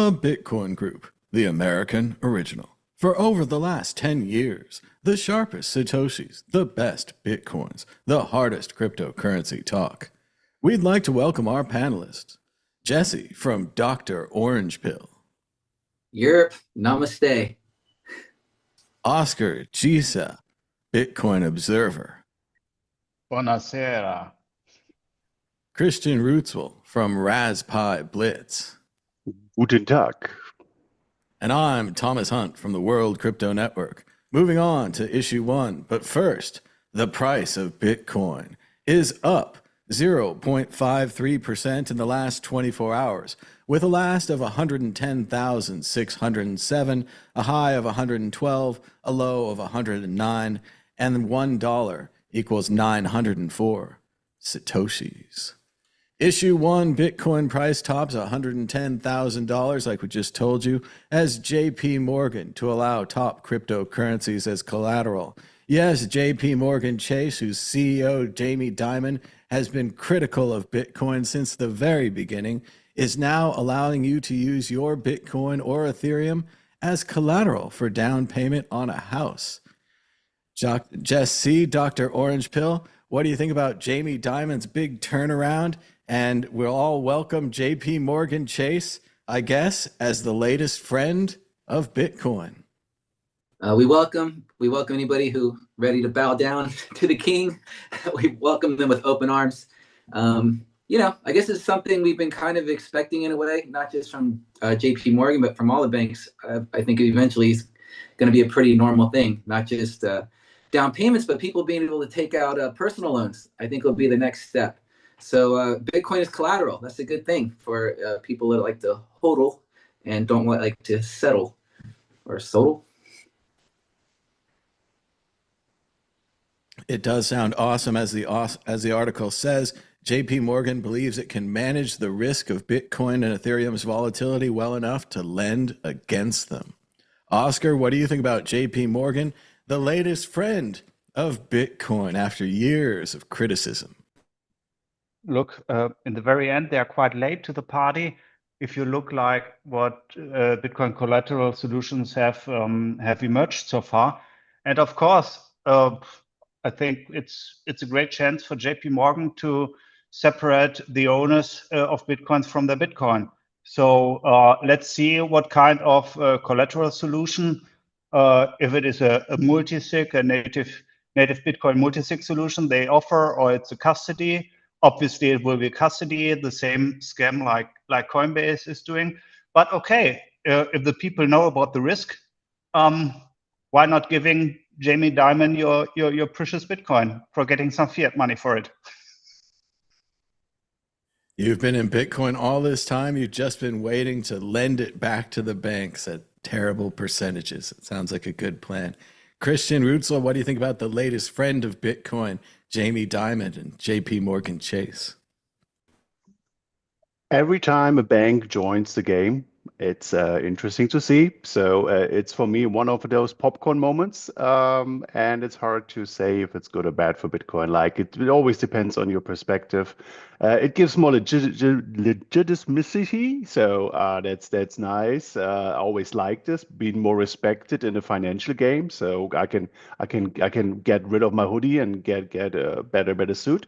The Bitcoin Group, the American original. For over the last 10 years, the sharpest Satoshis, the best Bitcoins, the hardest cryptocurrency talk. We'd like to welcome our panelists. Jesse from Dr. Orange Pill. Europe, namaste. Oscar Gisa, Bitcoin Observer. Buonasera. Christian Rutzwell from Raspberry Blitz. Guten Tag. And I'm Thomas Hunt from the World Crypto Network. Moving on to issue 1, but first, the price of Bitcoin is up 0.53% in the last 24 hours, with a last of 110,607, a high of 112, a low of 109, and $1 equals 904 Satoshis. Issue 1 Bitcoin price tops $110,000, like we just told you, as JPMorgan to allow top cryptocurrencies as collateral. Yes, JPMorgan Chase, whose CEO Jamie Dimon has been critical of Bitcoin since the very beginning, is now allowing you to use your Bitcoin or Ethereum as collateral for down payment on a house. Jesse, Dr. Orange Pill, what do you think about Jamie Dimon's big turnaround? And we'll all welcome JPMorgan Chase, I guess, as the latest friend of Bitcoin. We welcome anybody who ready to bow down to the king. We welcome them with open arms. I guess it's something we've been kind of expecting in a way, not just from JPMorgan, but from all the banks. I think eventually it's going to be a pretty normal thing, not just down payments, but people being able to take out personal loans. I think will be the next step. So Bitcoin is collateral. That's a good thing for people that like to hodl and don't like to settle or sodal. It does sound awesome. As the article says, JPMorgan believes it can manage the risk of Bitcoin and Ethereum's volatility well enough to lend against them. Oscar, what do you think about JPMorgan, the latest friend of Bitcoin after years of criticism? Look, in the very end, they are quite late to the party. If you look like what Bitcoin collateral solutions have emerged so far, and of course, I think it's a great chance for JPMorgan to separate the owners of Bitcoins from their Bitcoin. So let's see what kind of collateral solution, if it is a multi-sig, a native Bitcoin multi-sig solution they offer, or it's a custody. Obviously, it will be custody, the same scam like Coinbase is doing. But okay, if the people know about the risk, why not giving Jamie Dimon your precious Bitcoin for getting some fiat money for it? You've been in Bitcoin all this time. You've just been waiting to lend it back to the banks at terrible percentages. It sounds like a good plan. Christian Rutzler, what do you think about the latest friend of Bitcoin, Jamie Dimon and JPMorgan Chase? Every time a bank joins the game, it's interesting to see. So it's for me one of those popcorn moments, and it's hard to say if it's good or bad for Bitcoin. Like it always depends on your perspective. It gives more legitimacy, so that's nice. I always like this, being more respected in the financial game. So I can get rid of my hoodie and get a better suit.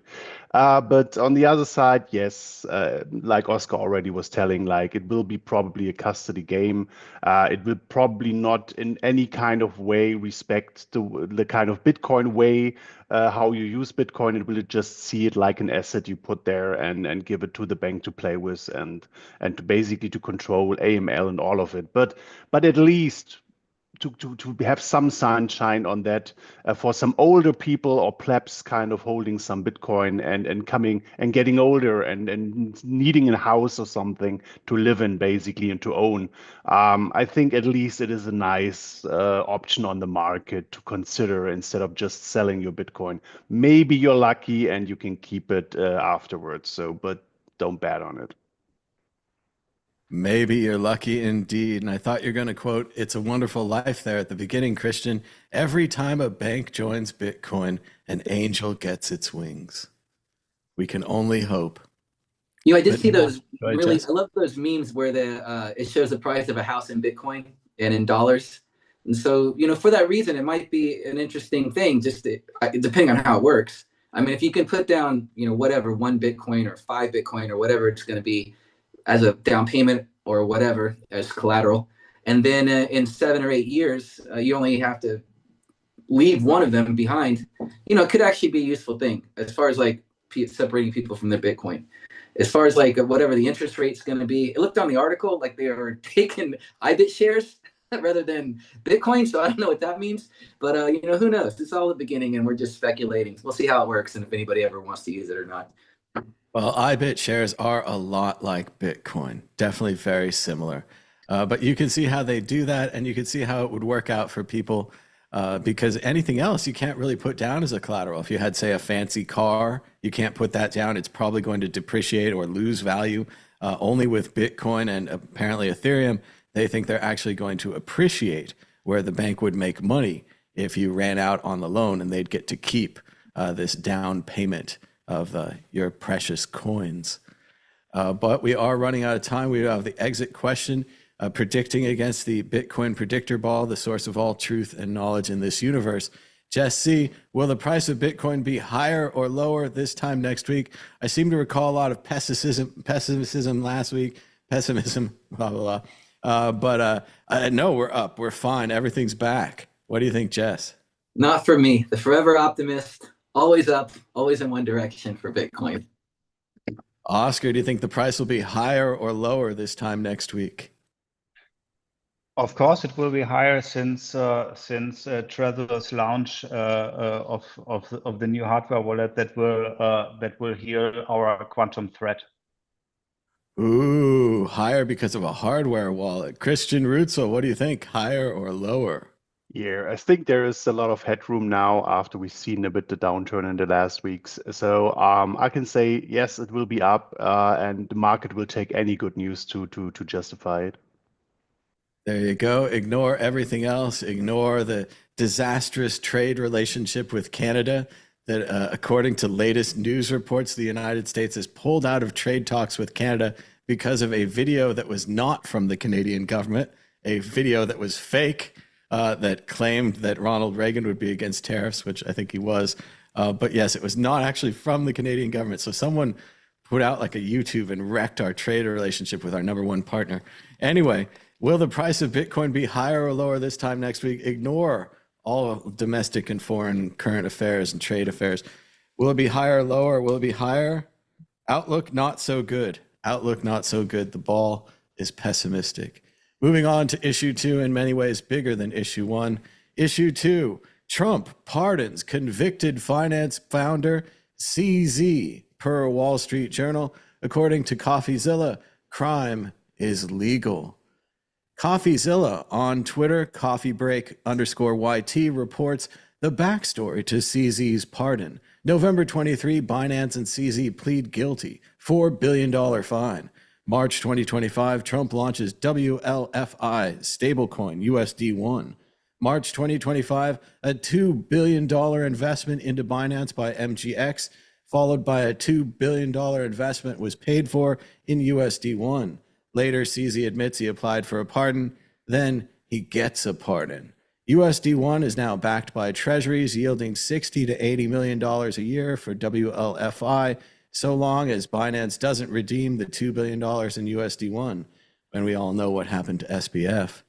But on the other side, yes, like Oscar already was telling, like it will be probably a custody game. It will probably not in any kind of way respect the kind of Bitcoin way how you use Bitcoin. It will just see it like an asset you put there and give it to the bank to play with and to basically to control AML and all of it. But at least to have some sunshine on that for some older people or plebs kind of holding some Bitcoin and coming and getting older and needing a house or something to live in basically and to own. I think at least it is a nice option on the market to consider instead of just selling your Bitcoin. Maybe you're lucky and you can keep it afterwards. So, but don't bet on it. Maybe you're lucky indeed. And I thought you're going to quote It's a Wonderful Life there at the beginning, Christian. Every time a bank joins Bitcoin, an angel gets its wings. We can only hope. You know, I did But see now, those go ahead, really. Jess. I love those memes where it shows the price of a house in Bitcoin and in dollars. And so, you know, for that reason, it might be an interesting thing, depending on how it works. I mean, if you can put down, you know, whatever, 1 Bitcoin or 5 Bitcoin or whatever it's going to be as a down payment or whatever as collateral, and then in 7 or 8 years, you only have to leave one of them behind. You know, it could actually be a useful thing as far as like separating people from their Bitcoin. As far as like whatever the interest rate's going to be, it looked on the article like they were taking IBIT shares rather than Bitcoin. So I don't know what that means, but you know, who knows? It's all the beginning, and we're just speculating. We'll see how it works, and if anybody ever wants to use it or not. Well, IBIT shares are a lot like Bitcoin, definitely very similar. But you can see how they do that, and you can see how it would work out for people because anything else you can't really put down as a collateral. If you had, say, a fancy car, you can't put that down. It's probably going to depreciate or lose value. Only with Bitcoin and apparently Ethereum, they think they're actually going to appreciate, where the bank would make money if you ran out on the loan and they'd get to keep this down payment of your precious coins. But we are running out of time. We have the exit question, predicting against the Bitcoin predictor ball, the source of all truth and knowledge in this universe. Jess C., will the price of Bitcoin be higher or lower this time next week? I seem to recall a lot of pessimism last week, pessimism, blah, blah, blah. But no, we're up. We're fine. Everything's back. What do you think, Jess? Not for me. The forever optimist, always up, always in one direction for Bitcoin. Oscar, do you think the price will be higher or lower this time next week? Of course, it will be higher since Trezor's launch of the new hardware wallet that will heal our quantum threat. Ooh, higher because of a hardware wallet. Christian Rutzel, what do you think? Higher or lower? Yeah, I think there is a lot of headroom now after we've seen a bit the downturn in the last weeks. So I can say yes, it will be up, and the market will take any good news to justify it. There you go. Ignore everything else. Ignore the disastrous trade relationship with Canada that, according to latest news reports, the United States has pulled out of trade talks with Canada because of a video that was not from the Canadian government, a video that was fake, that claimed that Ronald Reagan would be against tariffs, which I think he was. But yes, it was not actually from the Canadian government. So someone put out like a YouTube and wrecked our trade relationship with our number one partner. Anyway, will the price of Bitcoin be higher or lower this time next week? Ignore all domestic and foreign current affairs and trade affairs. Will it be higher or lower? Will it be higher? Outlook, not so good. Outlook, not so good. The ball is pessimistic. Moving on to issue 2, in many ways bigger than issue 1. Issue 2, Trump pardons convicted finance founder CZ, per Wall Street Journal. According to CoffeeZilla, crime is legal. CoffeeZilla on Twitter, coffeebreak_YT, reports the backstory to CZ's pardon. November 23, Binance and CZ plead guilty, $4 billion fine. March 2025, Trump launches WLFI stablecoin USD1. March 2025, a $2 billion investment into Binance by MGX, followed by a $2 billion investment was paid for in USD1. Later, CZ admits he applied for a pardon. Then he gets a pardon. USD1 is now backed by treasuries, yielding $60 to $80 million a year for WLFI, so long as Binance doesn't redeem the $2 billion in USD1, when we all know what happened to SBF.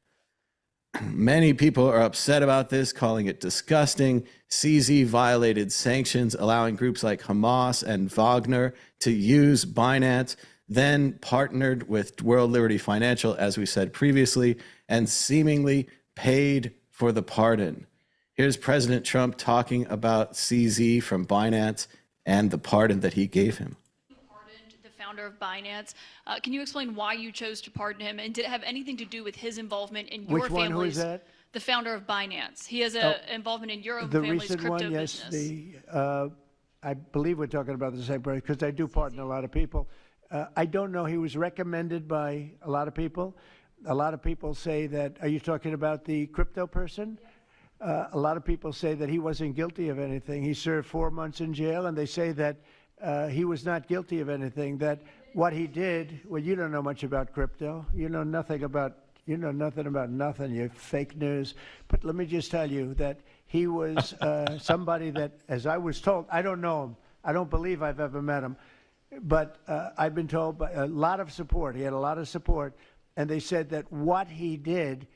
Many people are upset about this, calling it disgusting. CZ violated sanctions, allowing groups like Hamas and Wagner to use Binance, then partnered with World Liberty Financial, as we said previously, and seemingly paid for the pardon. Here's President Trump talking about CZ from Binance and the pardon that he gave him. Pardoned the founder of Binance. Can you explain why you chose to pardon him, and did it have anything to do with his involvement in your Which one? Who is family's? that? The founder of Binance. He has an involvement in your own family's recent crypto one, yes. business. I believe we're talking about the same person because I do pardon a lot of people. I don't know. He was recommended by a lot of people. A lot of people say that. Are you talking about the crypto person? A lot of people say that he wasn't guilty of anything. He served 4 months in jail, and they say that he was not guilty of anything. That what he did, well, you don't know much about crypto. You know nothing about nothing. You're fake news. But let me just tell you that he was somebody that, as I was told, I don't know him. I don't believe I've ever met him. But I've been told by a lot of support. He had a lot of support. And they said that what he did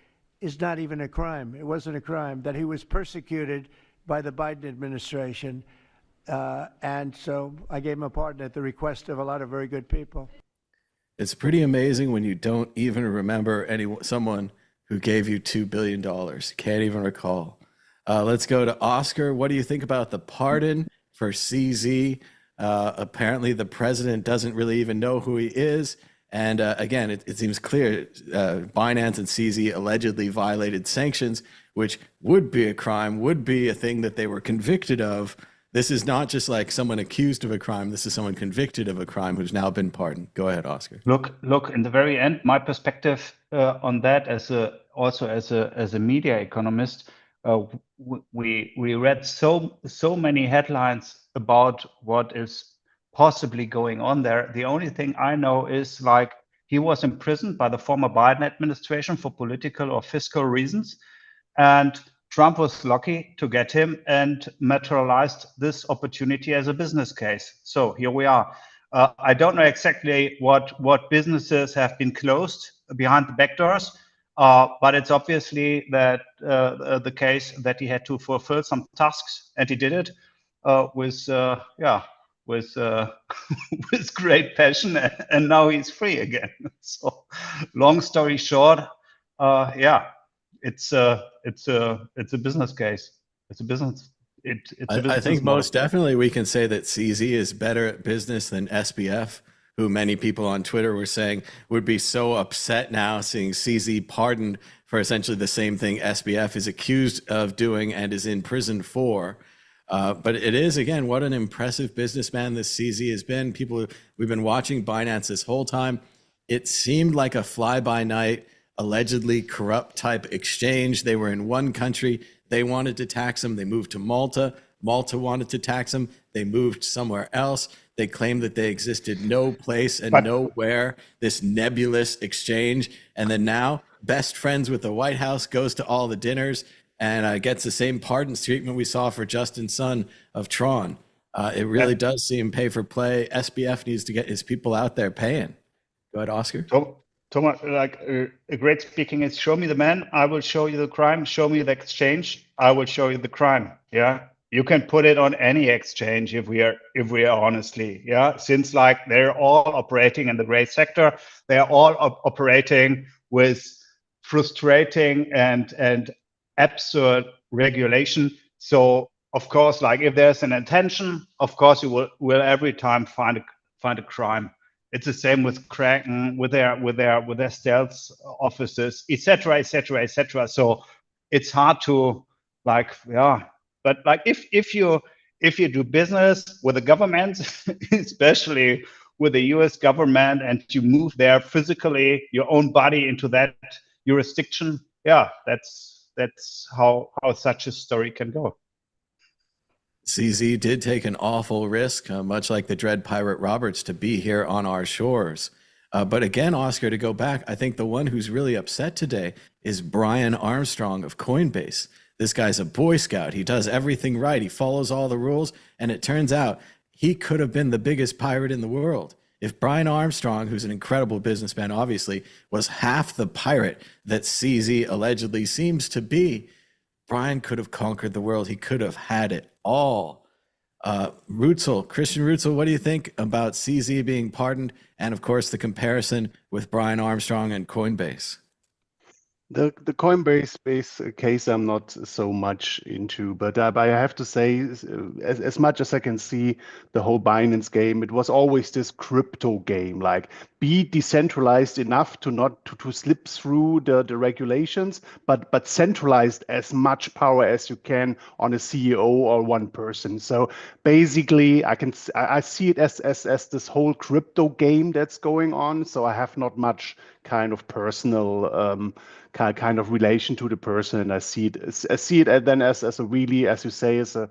is not even a crime. It wasn't a crime, that he was persecuted by the Biden administration. And so I gave him a pardon at the request of a lot of very good people. It's pretty amazing when you don't even remember someone who gave you $2 billion. Can't even recall. Let's go to Oscar. What do you think about the pardon for CZ? Apparently, the president doesn't really even know who he is. And again, it seems clear Binance and CZ allegedly violated sanctions, which would be a crime, would be a thing that they were convicted of. This is not just like someone accused of a crime. This is someone convicted of a crime who's now been pardoned. Go ahead, Oscar. Look. In the very end, my perspective on that, as a media economist, we read so many headlines about what is possibly going on there. The only thing I know is like he was imprisoned by the former Biden administration for political or fiscal reasons, and Trump was lucky to get him and materialized this opportunity as a business case. So here we are. I don't know exactly what businesses have been closed behind the back doors, but it's obviously that the case that he had to fulfill some tasks, and he did it with with great passion, and now he's free again. So, long story short, it's a business case. It's a business. It's a business I think model. most definitely we can say that CZ is better at business than SBF, who many people on Twitter were saying would be so upset now seeing CZ pardoned for essentially the same thing SBF is accused of doing and is in prison for. But it is, again, what an impressive businessman this CZ has been. We've been watching Binance this whole time. It seemed like a fly-by-night, allegedly corrupt type exchange. They were in one country. They wanted to tax them. They moved to Malta. Malta wanted to tax them. They moved somewhere else. They claimed that they existed no place and nowhere, this nebulous exchange. And then now, best friends with the White House, goes to all the dinners and gets the same pardon treatment we saw for Justin Sun of Tron. It really does seem pay for play. SBF needs to get his people out there paying. Go ahead, Oscar. Thomas, like a great speaking is show me the man, I will show you the crime. Show me the exchange, I will show you the crime. Yeah, you can put it on any exchange if we are honestly, yeah. Since like they're all operating in the gray sector, they are all operating with frustrating and absurd regulation. So of course, like if there's an intention, of course you will every time find a crime. It's the same with Kraken, with their stealth offices, etc., etc., etc. So it's hard to but like if you do business with the government, especially with the U.S. government, and you move there physically, your own body into that jurisdiction, that's how such a story can go. CZ did take an awful risk, much like the Dread Pirate Roberts, to be here on our shores. But again, Oscar, to go back, I think the one who's really upset today is Brian Armstrong of Coinbase. This guy's a Boy Scout. He does everything right. He follows all the rules. And it turns out he could have been the biggest pirate in the world. If Brian Armstrong, who's an incredible businessman, obviously, was half the pirate that CZ allegedly seems to be, Brian could have conquered the world. He could have had it all. Christian Rutzel, what do you think about CZ being pardoned? And of course, the comparison with Brian Armstrong and Coinbase. The Coinbase case I'm not so much into, but I have to say, as much as I can see the whole Binance game, it was always this crypto game, like be decentralized enough to not to slip through the regulations, but centralized as much power as you can on a CEO or one person. So basically, I see it as this whole crypto game that's going on. So I have not much kind of personal kind of relation to the person, and I see it then as a really, as you say, as a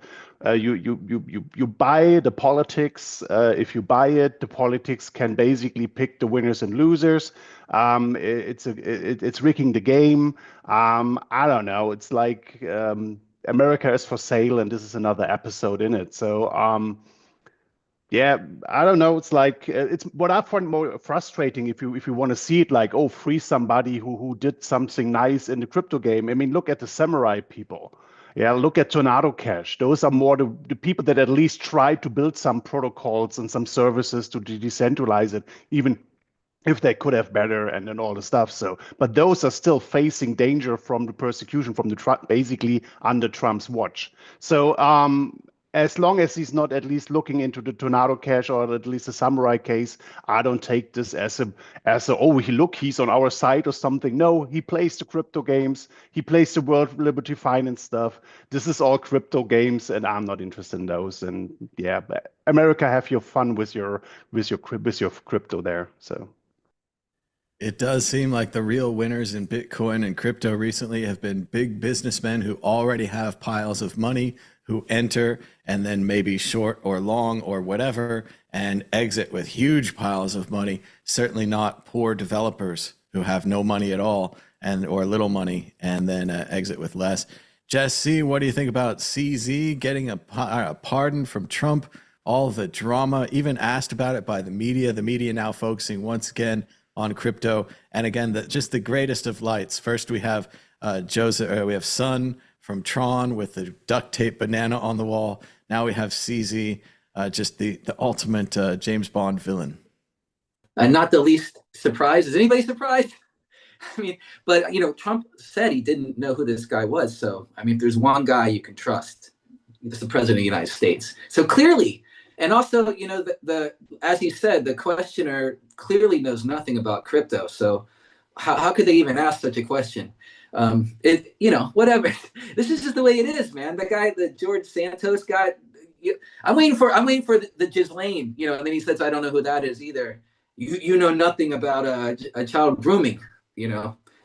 you buy the politics. If you buy it, the politics can basically pick the winners and losers. It's rigging the game. I don't know. It's like America is for sale, and this is another episode in it. So yeah, I don't know. It's like it's what I find more frustrating if you want to see it like, oh, free somebody who did something nice in the crypto game. I mean, look at the samurai people. Yeah, look at Tornado Cash. Those are more the people that at least try to build some protocols and some services to decentralize it, even if they could have better and all the stuff. So, but those are still facing danger from the persecution from the basically under Trump's watch. So, as long as he's not at least looking into the Tornado Cash or at least the Samurai case, I don't take this as a oh, he's on our side or something. No, he plays the crypto games. He plays the World Liberty Finance stuff. This is all crypto games, and I'm not interested in those. And yeah, but America, have your fun with your crypto there. So. It does seem like the real winners in Bitcoin and crypto recently have been big businessmen who already have piles of money, who enter and then maybe short or long or whatever and exit with huge piles of money. Certainly not poor developers who have no money at all or little money and then exit with less. Jesse, what do you think about CZ getting a pardon from Trump? All the drama, even asked about it by the media now focusing once again on crypto. And again, just the greatest of lights. First, we have we have Sun from Tron with the duct tape banana on the wall. Now we have CZ, just the ultimate James Bond villain. And not the least surprised. Is anybody surprised? I mean, but Trump said he didn't know who this guy was. So, I mean, if there's one guy you can trust, it's the president of the United States. So clearly, and also, as he said, the questioner clearly knows nothing about crypto. So how could they even ask such a question? Whatever. This is just the way it is, man. The George Santos guy, I'm waiting for the Ghislaine, and then he says, I don't know who that is either. You know nothing about a child grooming,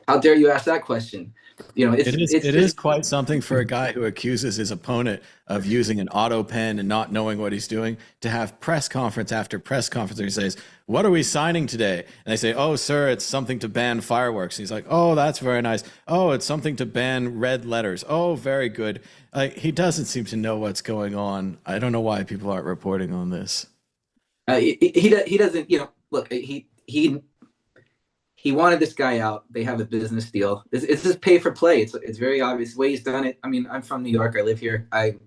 how dare you ask that question? It is quite something for a guy who accuses his opponent of using an auto pen and not knowing what he's doing to have press conference after press conference where he says, what are we signing today? And they say, oh, sir, it's something to ban fireworks. And he's like, oh, that's very nice. Oh, it's something to ban red letters. Oh, very good. He doesn't seem to know what's going on. I don't know why people aren't reporting on this. He doesn't, look, he wanted this guy out. They have a business deal. It's just pay for play. It's very obvious the way he's done it. I mean, I'm from New York. I live here. I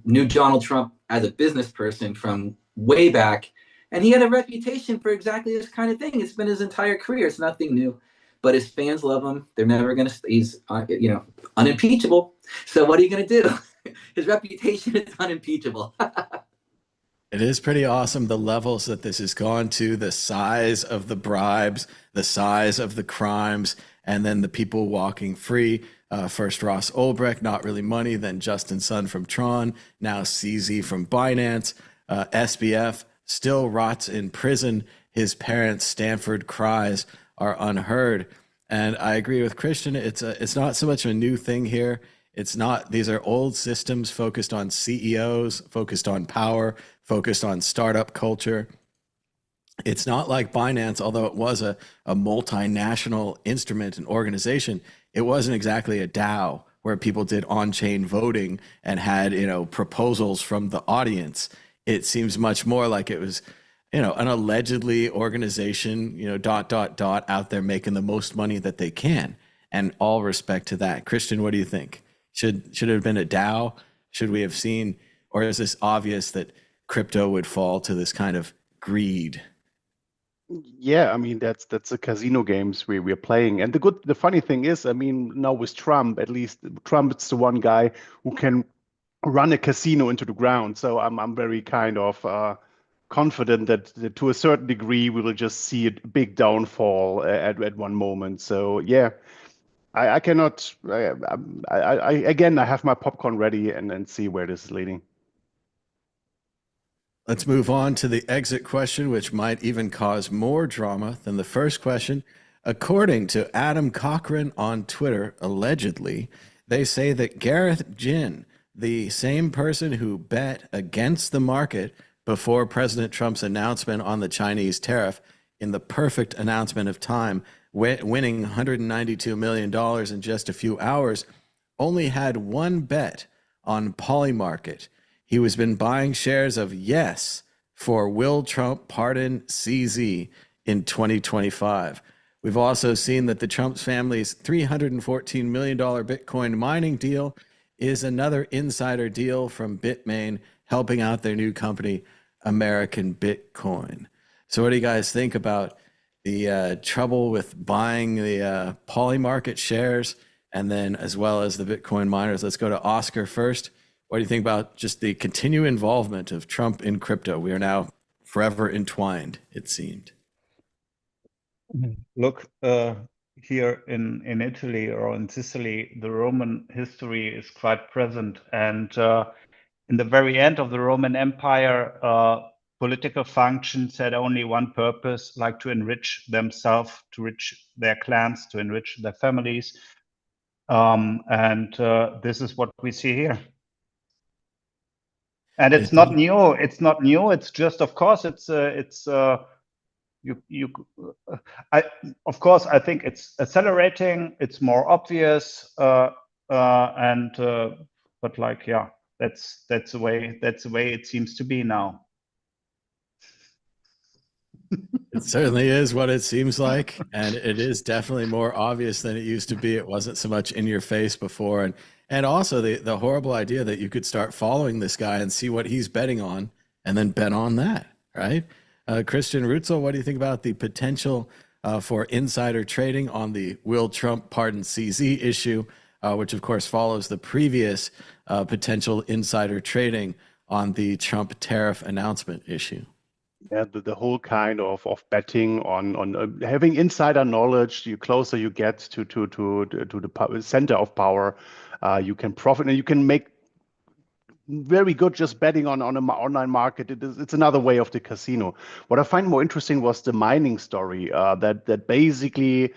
knew Donald Trump as a business person from way back, and he had a reputation for exactly this kind of thing. It's been his entire career. It's nothing new, but his fans love him. They're never going to. He's unimpeachable. So what are you going to do? His reputation is unimpeachable. It is pretty awesome, the levels that this has gone to, the size of the bribes, the size of the crimes, and then the people walking free. First Ross Ulbricht, not really money, then Justin Sun from Tron, now CZ from Binance. SBF still rots in prison. His parents' Stanford cries are unheard. And I agree with Christian, it's not so much a new thing here. These are old systems focused on CEOs, focused on power, focused on startup culture. It's not like Binance, although it was a multinational instrument and organization, it wasn't exactly a DAO where people did on-chain voting and had, proposals from the audience. It seems much more like it was, an allegedly organization, out there making the most money that they can. And all respect to that. Christian, what do you think? Should it have been a DAO? Should we have seen, or is this obvious that crypto would fall to this kind of greed? Yeah, I mean that's the casino games we're playing, and the funny thing is, I mean now with Trump, at least Trump's the one guy who can run a casino into the ground. So I'm very kind of confident that to a certain degree we will just see a big downfall at one moment. So yeah. I cannot. I have my popcorn ready and see where this is leading. Let's move on to the exit question, which might even cause more drama than the first question. According to Adam Cochran on Twitter, allegedly, they say that Gareth Jin, the same person who bet against the market before President Trump's announcement on the Chinese tariff, in the perfect announcement of time, winning $192 million in just a few hours, only had one bet on Polymarket. He was been buying shares of Yes for Will Trump Pardon CZ in 2025. We've also seen that the Trump family's $314 million Bitcoin mining deal is another insider deal from Bitmain, helping out their new company, American Bitcoin. So what do you guys think about the trouble with buying the Polymarket shares, and then as well as the Bitcoin miners? Let's go to Oscar first. What do you think about just the continued involvement of Trump in crypto? We are now forever entwined, it seemed. Look, here in Italy or in Sicily, the Roman history is quite present. And in the very end of the Roman Empire, political functions had only one purpose, like to enrich themselves, to enrich their clans, to enrich their families. And this is what we see here. And it's not new. It's not new. It's just, of course, of course, I think it's accelerating. It's more obvious, but like, yeah, that's the way it seems to be now. It certainly is what it seems like, and it is definitely more obvious than it used to be. It wasn't so much in your face before, and also the horrible idea that you could start following this guy and see what he's betting on, and then bet on that, right? Christian Rutzel, what do you think about the potential for insider trading on the Will Trump Pardon CZ issue, which of course follows the previous potential insider trading on the Trump tariff announcement issue? Yeah, the whole kind of betting on having insider knowledge. The closer you get to the center of power, you can profit, and you can make very good just betting on an online market. It's another way of the casino. What I find more interesting was the mining story, that basically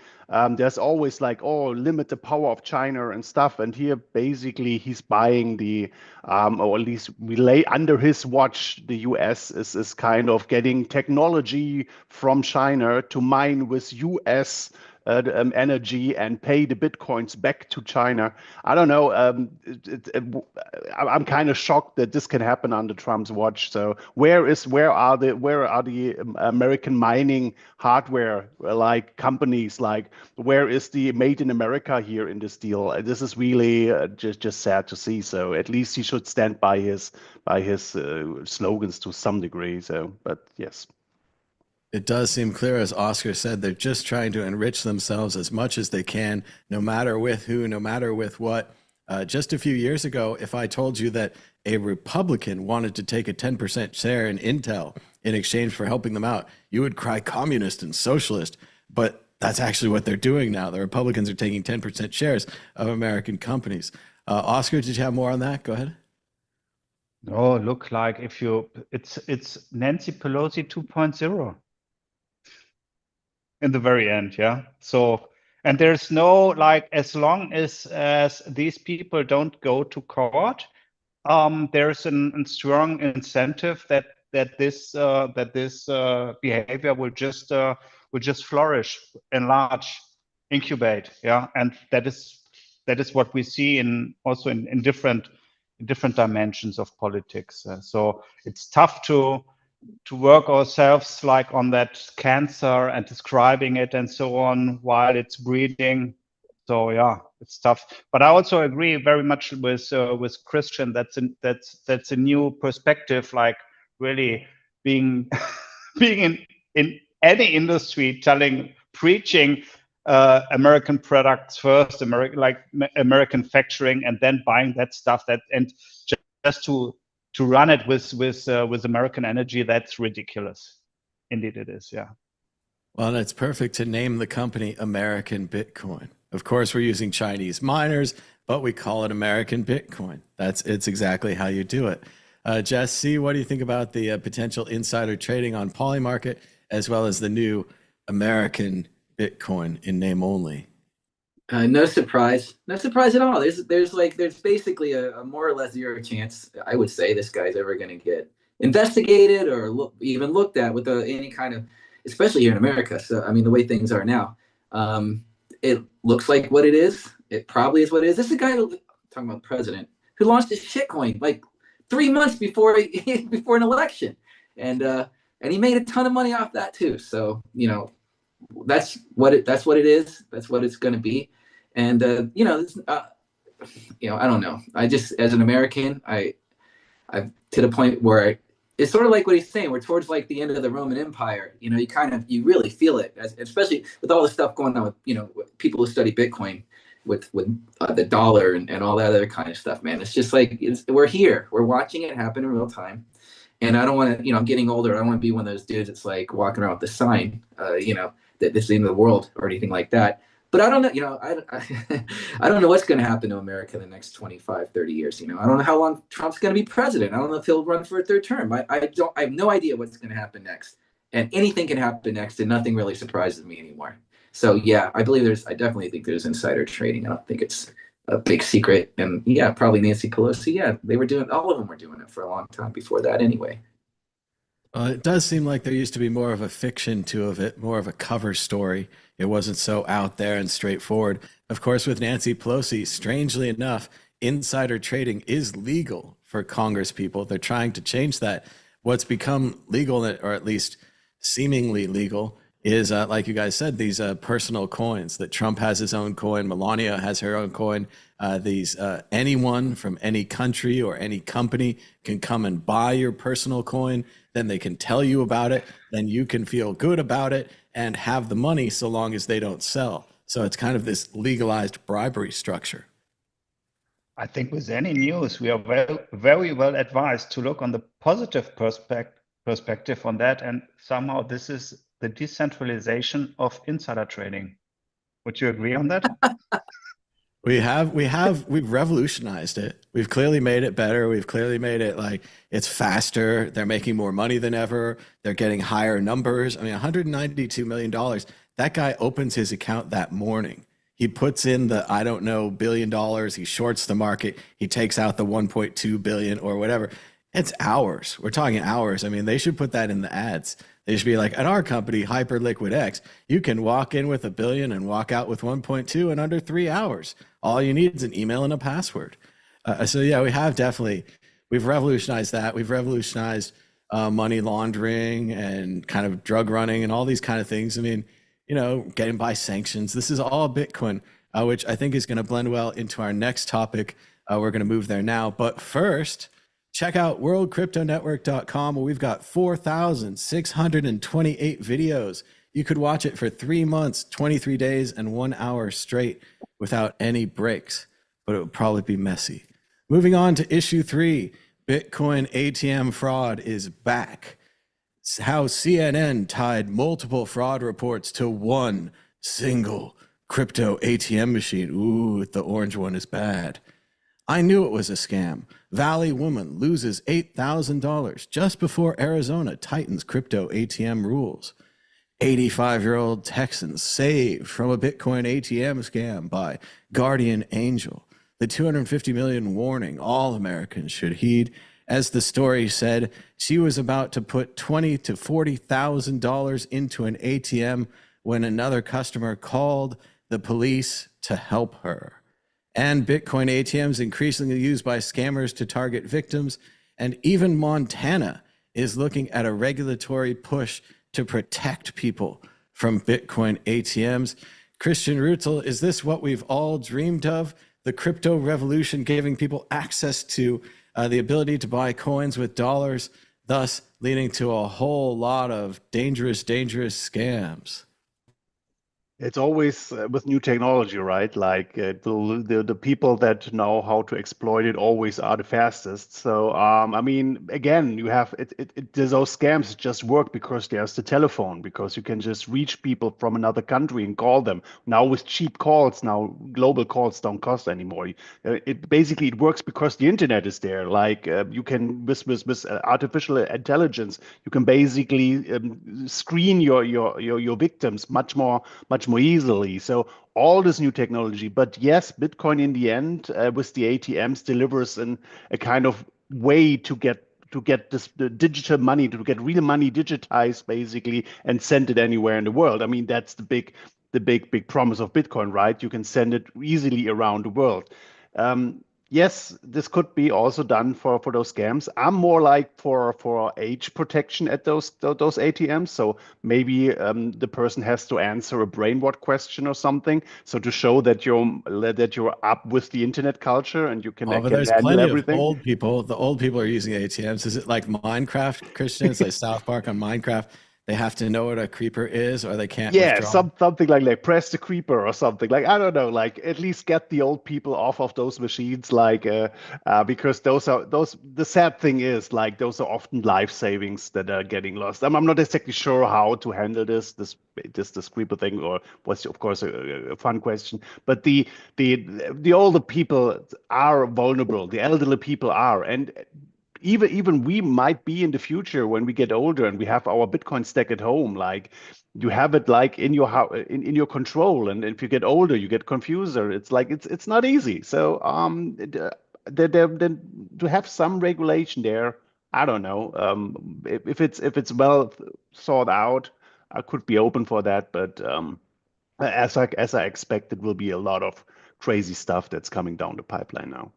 there's always like, oh, limit the power of China and stuff. And here basically he's buying the, or at least relay under his watch, the US is kind of getting technology from China to mine with US energy and pay the bitcoins back to China. I don't know. I'm kind of shocked that this can happen under Trump's watch. So where are the American mining hardware like companies? Like, where is the made in America here in this deal? This is really just sad to see. So at least he should stand by his slogans to some degree. So, but yes. It does seem clear, as Oscar said, they're just trying to enrich themselves as much as they can, no matter with who, no matter with what. Just a few years ago, if I told you that a Republican wanted to take a 10% share in Intel in exchange for helping them out, you would cry communist and socialist. But that's actually what they're doing now. The Republicans are taking 10% shares of American companies. Oscar, did you have more on that? Go ahead. Oh, look, like it's Nancy Pelosi 2.0. In the very end, yeah. So, and there's no, like, as long as these people don't go to court, there's a strong incentive that this behavior will just flourish, enlarge, incubate, yeah. And that is what we see also in different dimensions of politics. So it's tough to work ourselves like on that cancer and describing it and so on while it's breeding. So yeah, it's tough. But I also agree very much with Christian. That's a new perspective, like really being being in any industry, preaching American products first, American manufacturing, and then buying that stuff and just to run it with American energy. That's ridiculous. Indeed it is, yeah. Well, and it's perfect to name the company American Bitcoin. Of course, we're using Chinese miners, but we call it American Bitcoin. It's exactly how you do it. Jess C., what do you think about the potential insider trading on Polymarket, as well as the new American Bitcoin in name only. No surprise at all. There's basically a more or less zero chance, I would say, this guy's ever going to get investigated or even looked at with any kind of, especially here in America. So I mean, the way things are now, it looks like what it is. It probably is what it is. This is a guy talking about the president who launched his shitcoin like 3 months before before an election, and he made a ton of money off that too. So that's what it is. That's what it's going to be. And I don't know. I just, as an American, I'm to the point where it's sort of like what he's saying. We're towards like the end of the Roman Empire. You really feel it, especially with all the stuff going on with people who study Bitcoin, with the dollar and all that other kind of stuff. Man, it's just like we're here. We're watching it happen in real time. And I don't want to. I'm getting older. I don't want to be one of those dudes that's like walking around with the sign, that this is the end of the world or anything like that. But I don't know, I don't know what's going to happen to America in the next 25, 30 years. I don't know how long Trump's going to be president. I don't know if he'll run for a third term. I have no idea what's going to happen next. And anything can happen next, and nothing really surprises me anymore. So yeah, I definitely think there's insider trading. I don't think it's a big secret. And yeah, probably Nancy Pelosi. Yeah, all of them were doing it for a long time before that anyway. It does seem like there used to be more of a fiction to it, more of a cover story. It wasn't so out there and straightforward. Of course, with Nancy Pelosi, strangely enough, insider trading is legal for Congress people. They're trying to change that. What's become legal, or at least seemingly legal, is like you guys said, these personal coins. That Trump has his own coin, Melania has her own coin. Anyone from any country or any company can come and buy your personal coin. Then they can tell you about it. Then you can feel good about it and have the money so long as they don't sell. So it's kind of this legalized bribery structure. I think with any news, we are very well advised to look on the positive perspective on that. And somehow this is the decentralization of insider trading. Would you agree on that? We've revolutionized it. We've clearly made it better. We've clearly made it like it's faster. They're making more money than ever. They're getting higher numbers. I mean, $192 million. That guy opens his account that morning. He puts in the, I don't know, $1 billion. He shorts the market. He takes out the 1.2 billion or whatever. It's hours. We're talking hours. I mean, they should put that in the ads. They should be like, at our company, Hyperliquid X, you can walk in with $1 billion and walk out with 1.2 in under 3 hours. All you need is an email and a password. So yeah, we've revolutionized that. We've revolutionized money laundering and kind of drug running and all these kind of things. I mean, getting by sanctions. This is all Bitcoin, which I think is going to blend well into our next topic. We're going to move there now. But first, check out worldcryptonetwork.com, where we've got 4,628 videos. You could watch it for 3 months, 23 days, and 1 hour straight without any breaks, but it would probably be messy. Moving on to issue 3, Bitcoin ATM fraud is back. How CNN tied multiple fraud reports to one single crypto ATM machine. Ooh, the orange one is bad. I knew it was a scam. Valley woman loses $8,000 just before Arizona tightens crypto ATM rules. 85-year-old Texan saved from a Bitcoin ATM scam by Guardian Angel. The 250 million warning all Americans should heed. As the story said, she was about to put $20,000 to $40,000 into an ATM when another customer called the police to help her. And Bitcoin ATMs increasingly used by scammers to target victims. And even Montana is looking at a regulatory push to protect people from Bitcoin ATMs. Christian Rutzel, is this what we've all dreamed of? The crypto revolution giving people access to the ability to buy coins with dollars, thus leading to a whole lot of dangerous scams. It's always with new technology, right? Like the people that know how to exploit it always are the fastest. So I mean, again, you have those scams just work because there's the telephone, because you can just reach people from another country and call them. Now with cheap calls, now global calls don't cost anymore. It works because the internet is there. Like you can with artificial intelligence, you can basically screen your victims much more more easily. So all this new technology, but yes, Bitcoin in the end with the ATMs delivers a kind of way to get this the digital money, to get real money digitized basically and send it anywhere in the world. I mean, that's the big promise of Bitcoin, right? You can send it easily around the world. Yes, this could be also done for those scams. I'm more like for age protection at those ATMs. So maybe the person has to answer a brainwash question or something, so to show that you're up with the internet culture and you can, Oh, but can there's handle plenty of everything. old people. The old people are using ATMs. Is it like Minecraft, Christian? It's like South Park on Minecraft. They have to know what a creeper is or they can't Yeah, withdraw. something like press the creeper or something. Like, I don't know, like at least get the old people off of those machines, like because those the sad thing is like those are often life savings that are getting lost. I'm not exactly sure how to handle this creeper thing, or was of course a fun question. But the older people are vulnerable. The elderly people are, and even we might be in the future when we get older and we have our Bitcoin stack at home, like you have it like in your house, in your control, and if you get older you get confused, or it's like it's not easy. So to have some regulation there, I don't know, if it's well thought out, I could be open for that. But as I expect, it will be a lot of crazy stuff that's coming down the pipeline now.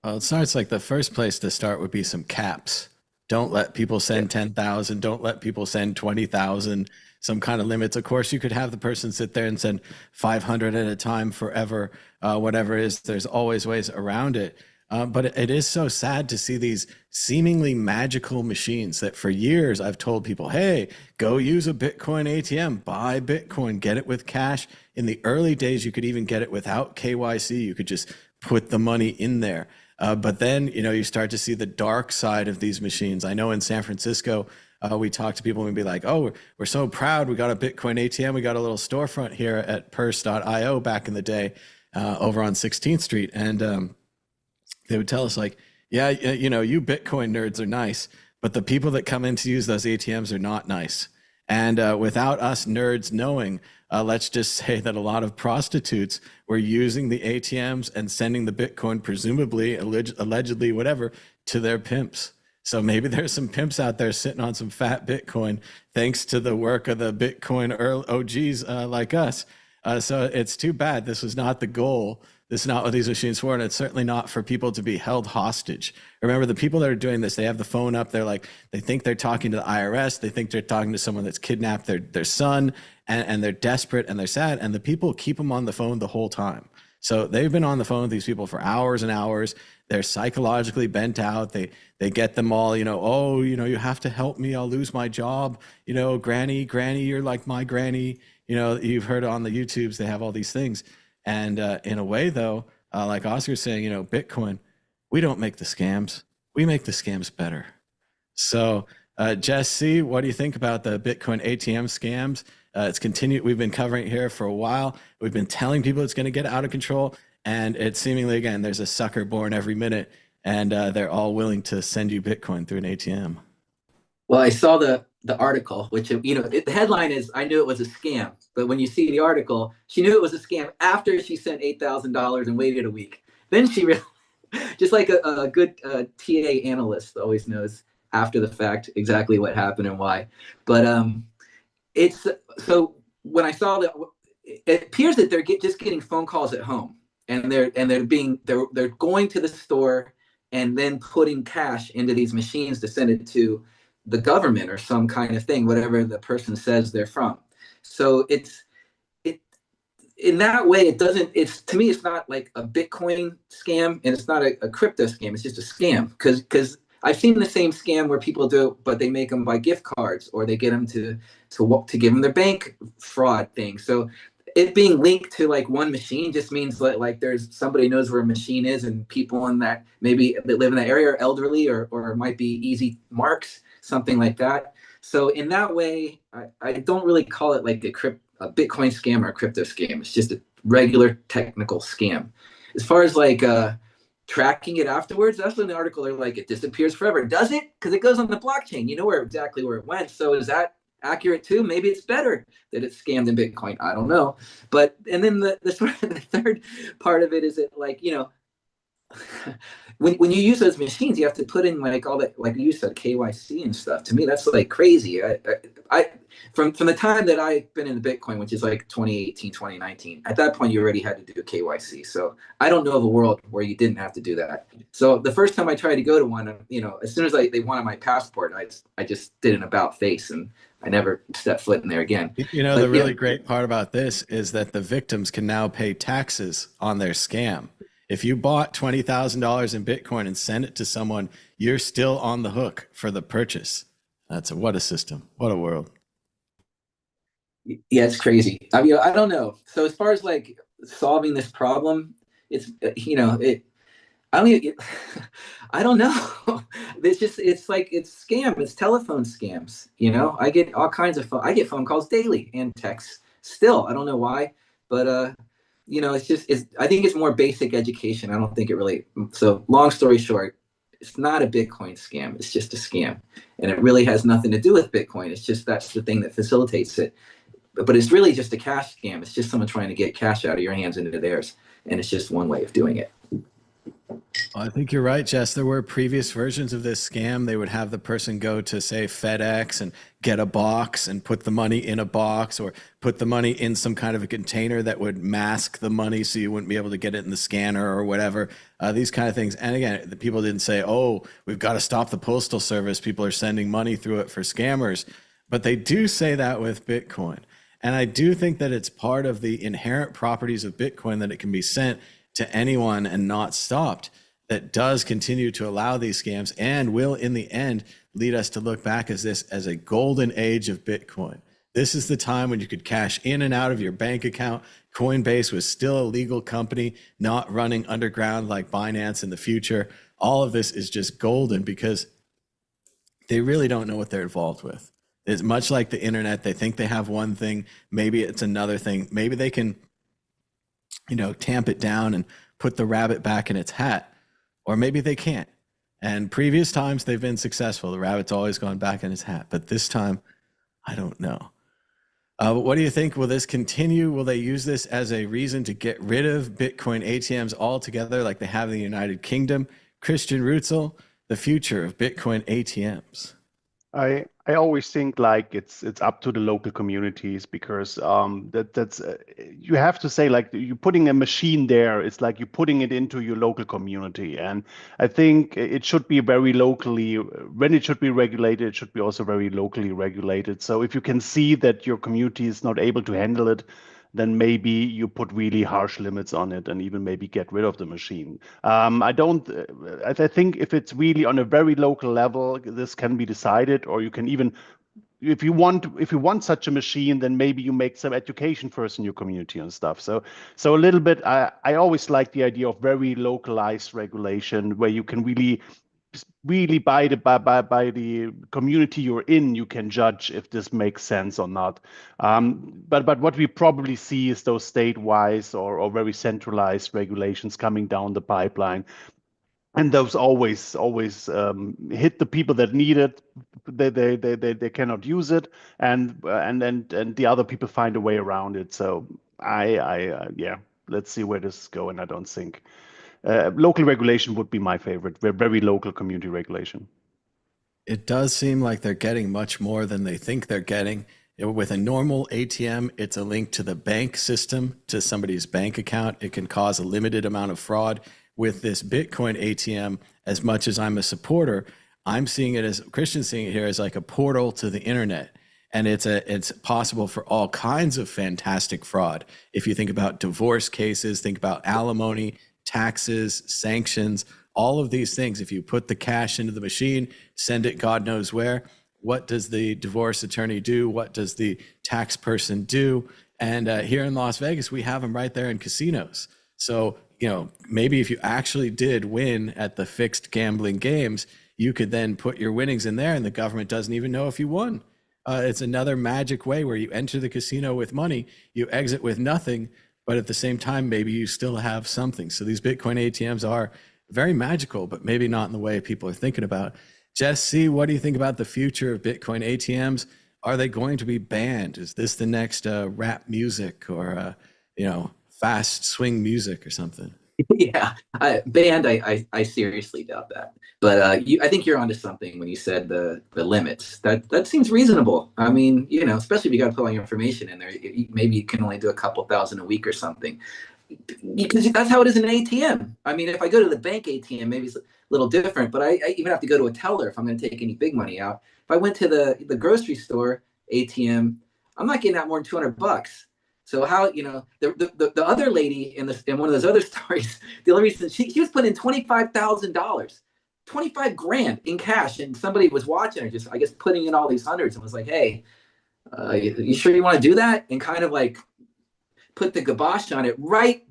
Well, it starts like the first place to start would be some caps. Don't let people send 10,000. Don't let people send 20,000. Some kind of limits. Of course, you could have the person sit there and send 500 at a time forever, whatever it is. There's always ways around it. But it is so sad to see these seemingly magical machines that for years I've told people, hey, go use a Bitcoin ATM, buy Bitcoin, get it with cash. In the early days, you could even get it without KYC. You could just put the money in there. But then, you start to see the dark side of these machines. I know in San Francisco, we talk to people and be like, oh, we're so proud. We got a Bitcoin ATM. We got a little storefront here at purse.io back in the day over on 16th Street. And they would tell us like, yeah, you Bitcoin nerds are nice, but the people that come in to use those ATMs are not nice. And without us nerds knowing, let's just say that a lot of prostitutes were using the ATMs and sending the Bitcoin, presumably, allegedly, whatever, to their pimps. So maybe there's some pimps out there sitting on some fat Bitcoin, thanks to the work of the Bitcoin OGs like us. So it's too bad. This was not the goal. This is not what these machines for, and it's certainly not for people to be held hostage. Remember, the people that are doing this, they have the phone up. They're like, they think they're talking to the IRS. They think they're talking to someone that's kidnapped their son, and they're desperate and they're sad. And the people keep them on the phone the whole time. So they've been on the phone with these people for hours and hours. They're psychologically bent out. They get them all, oh, you have to help me. I'll lose my job. Granny, you're like my granny. You've heard on the YouTubes, they have all these things. And in a way, though, like Oscar's saying, Bitcoin, we don't make the scams. We make the scams better. So, Jesse, what do you think about the Bitcoin ATM scams? It's continued. We've been covering it here for a while. We've been telling people it's going to get out of control. And it's seemingly, again, there's a sucker born every minute. And they're all willing to send you Bitcoin through an ATM. Well, I saw the article, which, the headline is, I knew it was a scam. But when you see the article, she knew it was a scam after she sent $8,000 and waited a week. Then she really, just like a good TA analyst always knows after the fact exactly what happened and why. But it's, so when I saw that, it appears that they're just getting phone calls at home, and they're going to the store and then putting cash into these machines to send it to the government or some kind of thing, whatever the person says they're from. So it's in that way, to me, it's not like a Bitcoin scam, and it's not a crypto scam. It's just a scam, because I've seen the same scam where people do, but they make them buy gift cards, or they get them to give them their bank fraud thing. So it being linked to like one machine just means that like there's somebody knows where a machine is, and people in that maybe that live in that area are elderly, or might be easy marks, something like that. So in that way, I don't really call it like a Bitcoin scam or a crypto scam. It's just a regular technical scam. As far as like tracking it afterwards, that's in the article they're like, it disappears forever. Does it? Because it goes on the blockchain. You know exactly where it went. So is that accurate too. Maybe it's better that it's scammed in Bitcoin. I don't know. But and then the sort of the third part of it is that, like, you know, when you use those machines, you have to put in like all that, like you said, KYC and stuff. To me, that's like crazy. I from the time that I've been in Bitcoin, which is like 2018, 2019, at that point you already had to do KYC. So I don't know of a world where you didn't have to do that. So the first time I tried to go to one, you know, as soon as they wanted my passport, I just did an about face and I never stepped foot in there again. You know, the really great part about this is that the victims can now pay taxes on their scam. If you bought $20,000 in Bitcoin and sent it to someone, you're still on the hook for the purchase. What a system. What a world. Yeah, it's crazy. I mean, I don't know. So as far as like solving this problem, it's, you know, I don't know. It's like, it's scam. It's telephone scams. You know, I get all kinds of I get phone calls daily and texts still. I don't know why, but, you know, I think it's more basic education. I don't think it really, so long story short, it's not a Bitcoin scam. It's just a scam. And it really has nothing to do with Bitcoin. It's just, that's the thing that facilitates it. But it's really just a cash scam. It's just someone trying to get cash out of your hands into theirs. And it's just one way of doing it. Well, I think you're right, Jess. There were previous versions of this scam. They would have the person go to, say, FedEx and get a box and put the money in a box, or put the money in some kind of a container that would mask the money so you wouldn't be able to get it in the scanner or whatever, these kind of things. And again, the people didn't say, oh, we've got to stop the postal service. People are sending money through it for scammers. But they do say that with Bitcoin. And I do think that it's part of the inherent properties of Bitcoin that it can be sent to anyone and not stopped, that does continue to allow these scams and will in the end lead us to look back as a golden age of Bitcoin. This is the time when you could cash in and out of your bank account. Coinbase was still a legal company, not running underground like Binance in the future. All of this is just golden because they really don't know what they're involved with. It's much like the internet. They think they have one thing, maybe it's another thing. Maybe they can, you know, tamp it down and put the rabbit back in its hat, or maybe they can't. And previous times they've been successful. The rabbit's always gone back in its hat, but this time, I don't know. What do you think? Will this continue? Will they use this as a reason to get rid of Bitcoin ATMs altogether, like they have in the United Kingdom? Christian Rutzel, the future of Bitcoin ATMs. I always think like it's up to the local communities, because that's you have to say, like, you're putting a machine there, it's like you're putting it into your local community. And I think it should be very locally, when it should be regulated, it should be also very locally regulated. So if you can see that your community is not able to handle it, then maybe you put really harsh limits on it and even maybe get rid of the machine. I think if it's really on a very local level, this can be decided, or you can even, if you want such a machine, then maybe you make some education first in your community and stuff. So a little bit, I always like the idea of very localized regulation, where you can really by the community you're in, you can judge if this makes sense or not. But what we probably see is those state-wise or very centralized regulations coming down the pipeline, and those always hit the people that need it. They cannot use it, and the other people find a way around it. So yeah, let's see where this is going. I don't think. Local regulation would be my favorite. Very local community regulation. It does seem like they're getting much more than they think they're getting. With a normal ATM, it's a link to the bank system, to somebody's bank account. It can cause a limited amount of fraud. With this Bitcoin ATM, as much as I'm a supporter, I'm seeing it as, Christian's seeing it here as like a portal to the internet. And it's possible for all kinds of fantastic fraud. If you think about divorce cases, think about alimony, taxes, sanctions, all of these things. If you put the cash into the machine, send it God knows where, what does the divorce attorney do? What does the tax person do? And here in Las Vegas, we have them right there in casinos. So, you know, maybe if you actually did win at the fixed gambling games, you could then put your winnings in there and the government doesn't even know if you won. It's another magic way where you enter the casino with money, you exit with nothing, but at the same time, maybe you still have something. So these Bitcoin ATMs are very magical, but maybe not in the way people are thinking about. Jess C., what do you think about the future of Bitcoin ATMs? Are they going to be banned? Is this the next rap music or fast swing music or something? Yeah, banned. I seriously doubt that. But I think you're onto something when you said the limits. That seems reasonable. I mean, especially if you got to put all your information in there. Maybe you can only do a couple thousand a week or something, because that's how it is in an ATM. I mean, if I go to the bank ATM, maybe it's a little different. But I even have to go to a teller if I'm going to take any big money out. If I went to the grocery store ATM, I'm not getting out more than $200. So how, the other lady in one of those other stories, the only reason she was putting in $25,000, 25 grand in cash, and somebody was watching her, just I guess putting in all these hundreds, and was like, hey, you sure you want to do that? And kind of like put the kibosh on it right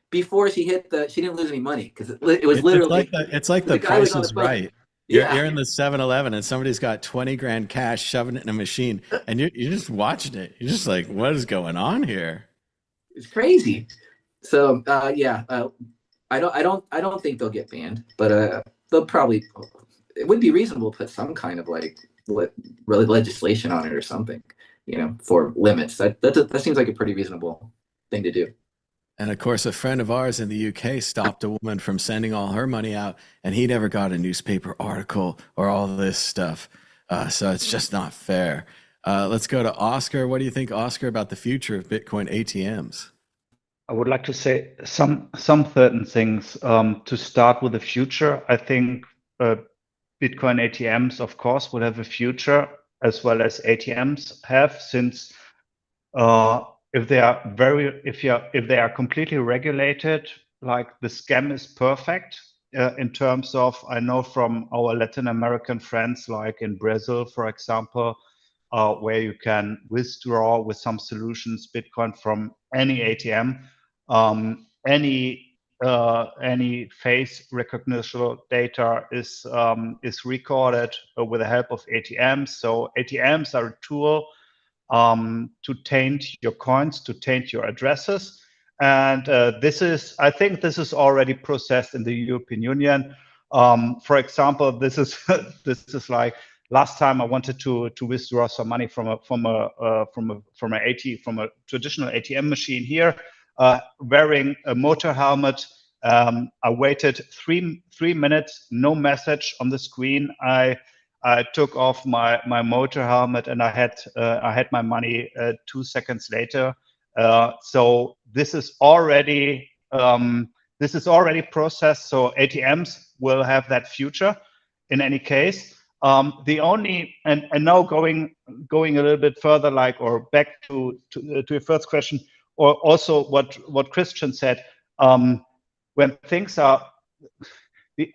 before she didn't lose any money, because it was literally it's like the guy was Price on is the phone. Right. You're in the 7-Eleven and somebody's got 20 grand cash shoving it in a machine, and you're just watching it. You're just like, what is going on here? It's crazy. So I don't think they'll get banned, but they'll probably. It would be reasonable to put some kind of legislation on it or something, for limits. That seems like a pretty reasonable thing to do. And of course, a friend of ours in the UK stopped a woman from sending all her money out, and he never got a newspaper article or all this stuff. So it's just not fair. Let's go to Oscar. What do you think, Oscar, about the future of Bitcoin ATMs? I would like to say some certain things. To start with the future, I think Bitcoin ATMs, of course, will have a future, as well as ATMs have, since if they are completely regulated, like the scam is perfect in terms of, I know from our Latin American friends, like in Brazil, for example, where you can withdraw with some solutions Bitcoin from any ATM, any face recognition data is recorded with the help of ATMs. So ATMs are a tool to taint your coins, to taint your addresses. And I think this is already processed in the European Union. For example, this is like last time I wanted to withdraw some money from a traditional ATM machine here, wearing a motor helmet. I waited three minutes, no message on the screen. I took off my motor helmet, and I had my money 2 seconds later. So this is already processed. So ATMs will have that future. In any case, the only and now going a little bit further, or back to your first question, or also what Christian said, when things are the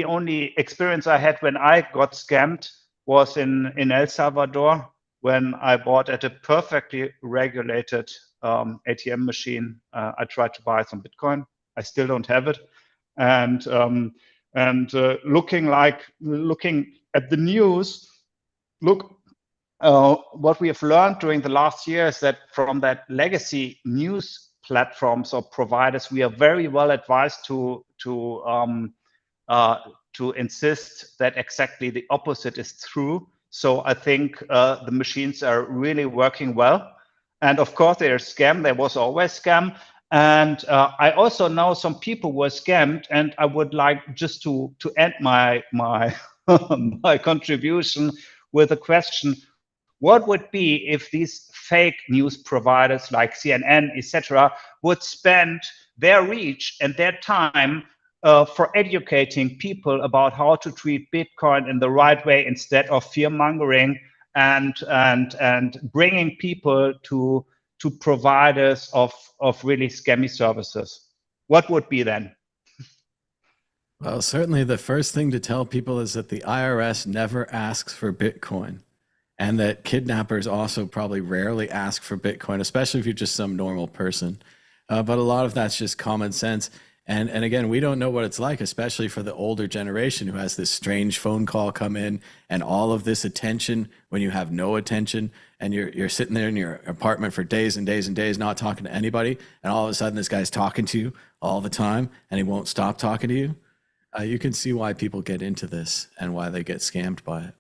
only experience I had when I got scammed was in El Salvador, when I bought at a perfectly regulated ATM machine. I tried to buy some Bitcoin. I still don't have it. And looking at the news, what we have learned during the last year is that from that legacy news platforms or providers, we are very well advised to insist that exactly the opposite is true. So I think the machines are really working well. And of course, they're scam. There was always scam. And I also know some people were scammed. And I would like just to end my my contribution with a question: what would be if these fake news providers like CNN, etc., would spend their reach and their time for educating people about how to treat Bitcoin in the right way, instead of fear mongering and bringing people to providers of really scammy services? What would be then? Well, certainly the first thing to tell people is that the IRS never asks for Bitcoin, and that kidnappers also probably rarely ask for Bitcoin, especially if you're just some normal person. But a lot of that's just common sense. And again, we don't know what it's like, especially for the older generation who has this strange phone call come in and all of this attention when you have no attention, and you're sitting there in your apartment for days and days and days not talking to anybody, and all of a sudden this guy's talking to you all the time and he won't stop talking to you. You can see why people get into this and why they get scammed by it.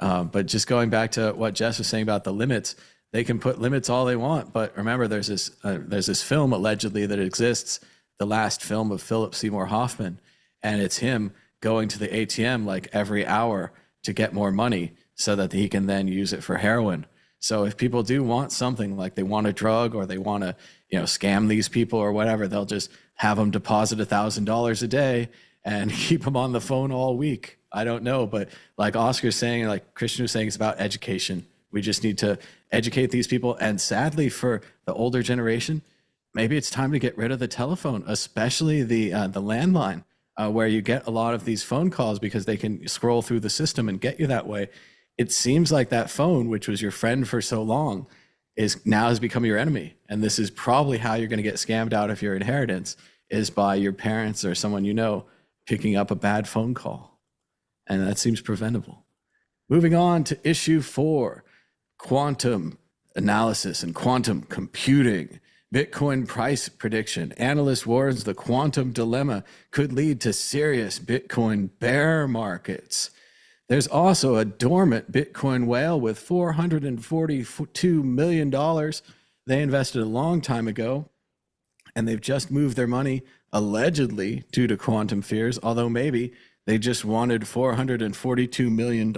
But just going back to what Jess was saying about the limits, they can put limits all they want. But remember, there's this film allegedly that exists, the last film of Philip Seymour Hoffman, and it's him going to the ATM like every hour to get more money so that he can then use it for heroin. So if people do want something, like they want a drug or they want to, scam these people or whatever, they'll just have them deposit $1,000 a day and keep them on the phone all week. I don't know, but like Oscar's saying, like Christian was saying, it's about education. We just need to educate these people. And sadly, for the older generation, maybe it's time to get rid of the telephone, especially the landline, where you get a lot of these phone calls because they can scroll through the system and get you that way. It seems like that phone, which was your friend for so long, has become your enemy. And this is probably how you're going to get scammed out of your inheritance, is by your parents or someone picking up a bad phone call. And that seems preventable. Moving on to issue 4, quantum analysis and quantum computing. Bitcoin price prediction. Analyst warns the quantum dilemma could lead to serious Bitcoin bear markets. There's also a dormant Bitcoin whale with $442 million. They invested a long time ago, and they've just moved their money, allegedly due to quantum fears, although maybe they just wanted $442 million.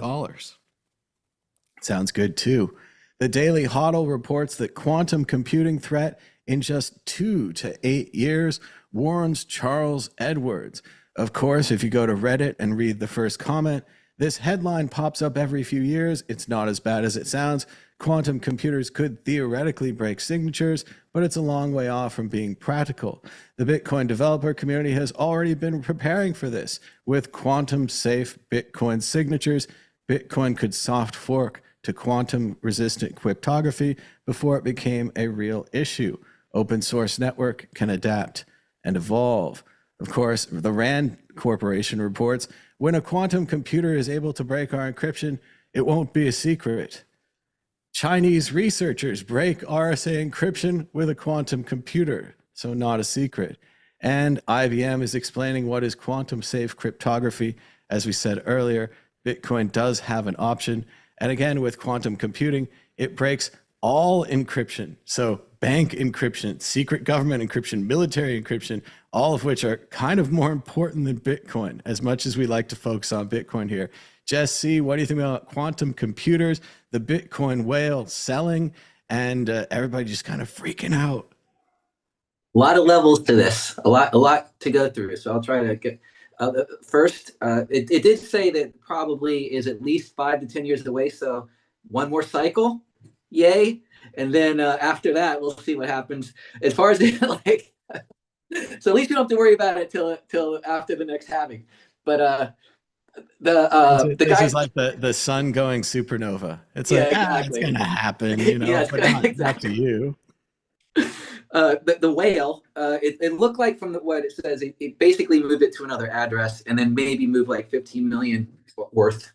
Sounds good too. The Daily Hodl reports that quantum computing threat in just 2 to 8 years, warns Charles Edwards. Of course, if you go to Reddit and read the first comment, this headline pops up every few years. It's not as bad as it sounds. Quantum computers could theoretically break signatures, but it's a long way off from being practical. The Bitcoin developer community has already been preparing for this. With quantum-safe Bitcoin signatures, Bitcoin could soft fork to quantum-resistant cryptography before it became a real issue. Open source network can adapt and evolve. Of course, the RAND Corporation reports, when a quantum computer is able to break our encryption, it won't be a secret. Chinese researchers break RSA encryption with a quantum computer, so not a secret. And IBM is explaining what is quantum-safe cryptography. As we said earlier, Bitcoin does have an option. And again, with quantum computing, it breaks all encryption. So bank encryption, secret government encryption, military encryption, all of which are kind of more important than Bitcoin, as much as we like to focus on Bitcoin here. Jess C., what do you think about quantum computers, the Bitcoin whale selling, and everybody just kind of freaking out? A lot of levels to this, a lot to go through. So I'll try to get first. It did say that probably is at least 5 to 10 years away. So one more cycle, yay! And then after that, we'll see what happens. As far as like, so at least we don't have to worry about it till after the next halving. But the this guy is like the sun going supernova. It's yeah, like exactly. it's gonna happen, Yeah, but not exactly. to you. The whale, it looked like from what it says, it basically moved it to another address and then maybe moved like 15 million worth.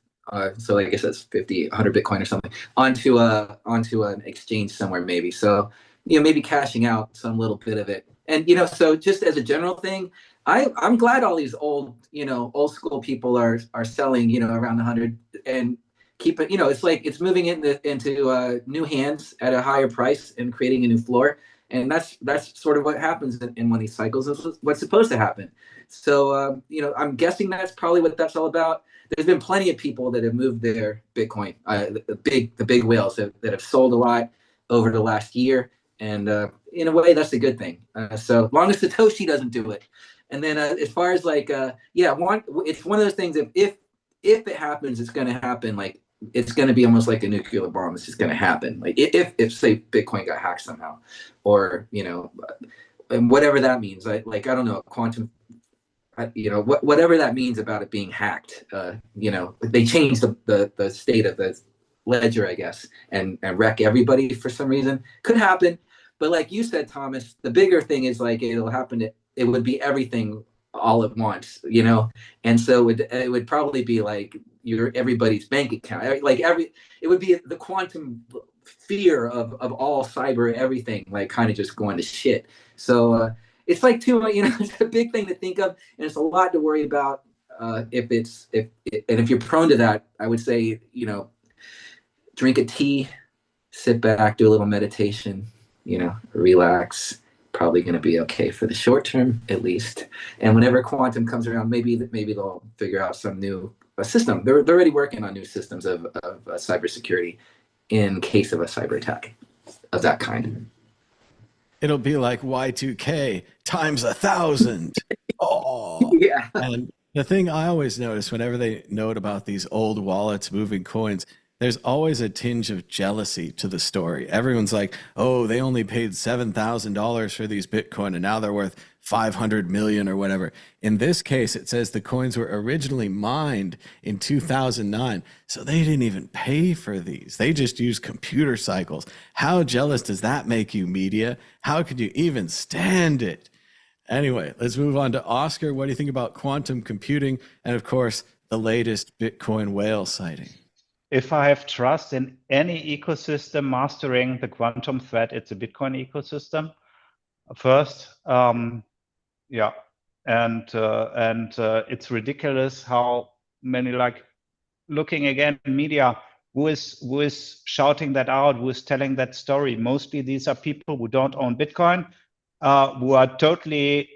So I guess that's 50, 100 Bitcoin or something onto an exchange somewhere maybe. So, maybe cashing out some little bit of it. And, so just as a general thing, I'm glad all these old school people are selling, around 100 and keep it, it's like it's moving into new hands at a higher price and creating a new floor. And that's sort of what happens in one of these cycles. That's what's supposed to happen. So, I'm guessing that's probably what that's all about. There's been plenty of people that have moved their Bitcoin, the big whales that have sold a lot over the last year. And in a way, that's a good thing. So long as Satoshi doesn't do it. And then as far as like, it's one of those things that if it happens, it's going to happen. Like, it's going to be almost like a nuclear bomb. It's just going to happen. Like if say Bitcoin got hacked somehow, or and whatever that means. I don't know, quantum. Whatever that means about it being hacked. They changed the state of the ledger, I guess, and wreck everybody for some reason. Could happen, but like you said, Thomas, the bigger thing is like it'll happen. It would be everything all at once, and so it would probably be like everybody's bank account, it would be the quantum fear of all cyber everything, like kind of just going to shit. So it's like it's a big thing to think of, and it's a lot to worry about. if you're prone to that, I would say, drink a tea, sit back, do a little meditation, relax. Probably going to be okay for the short term, at least. And whenever quantum comes around, maybe they'll figure out some new system. They're already working on new systems of cybersecurity in case of a cyber attack of that kind. It'll be like Y2K times 1,000. Oh, Yeah. and the thing I always notice whenever they note about these old wallets moving coins, there's always a tinge of jealousy to the story. Everyone's like, oh, they only paid $7,000 for these Bitcoin and now they're worth 500 million or whatever. In this case, it says the coins were originally mined in 2009. So they didn't even pay for these. They just used computer cycles. How jealous does that make you, media? How could you even stand it? Anyway, let's move on to Oscar. What do you think about quantum computing? And of course, the latest Bitcoin whale sighting. If I have trust in any ecosystem mastering the quantum threat, it's a Bitcoin ecosystem. First, yeah, and it's ridiculous how many, like, looking again in media, who is shouting that out, who is telling that story. Mostly these are people who don't own Bitcoin, who are totally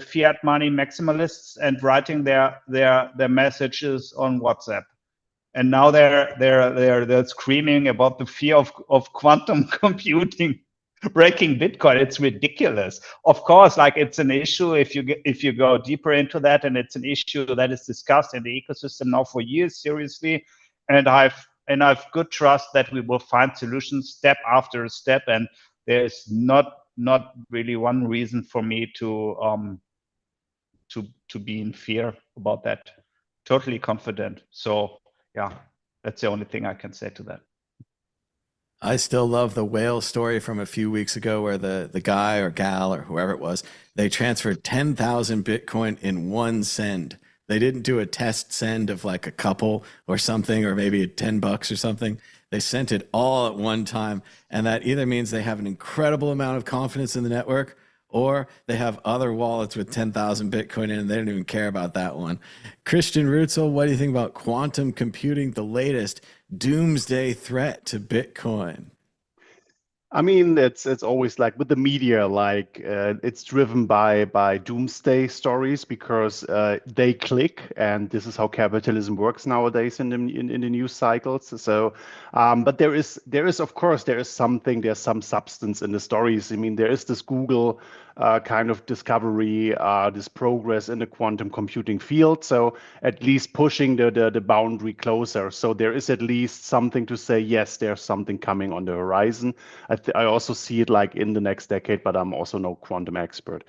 fiat money maximalists and writing their messages on WhatsApp. And now they're screaming about the fear of quantum computing breaking Bitcoin. It's ridiculous. Of course, like, it's an issue if you go deeper into that, and it's an issue that is discussed in the ecosystem now for years, seriously. And I've good trust that we will find solutions step after step. And there's not really one reason for me to be in fear about that. Totally confident. So yeah, that's the only thing I can say to that. I still love the whale story from a few weeks ago where the guy or gal or whoever it was, they transferred 10,000 Bitcoin in one send. They didn't do a test send of like a couple or something, or maybe $10 or something. They sent it all at one time. And that either means they have an incredible amount of confidence in the network, or they have other wallets with 10,000 Bitcoin in and they don't even care about that one. Christian Rutzel, what do you think about quantum computing, the latest doomsday threat to Bitcoin? I mean, it's always like with the media, like it's driven by doomsday stories because they click, and this is how capitalism works nowadays in the news cycles. So, but there's some substance in the stories. I mean, there is this Google kind of discovery, this progress in the quantum computing field. So at least pushing the boundary closer. So there is at least something to say, yes, there's something coming on the horizon. I also see it like in the next decade, but I'm also no quantum expert.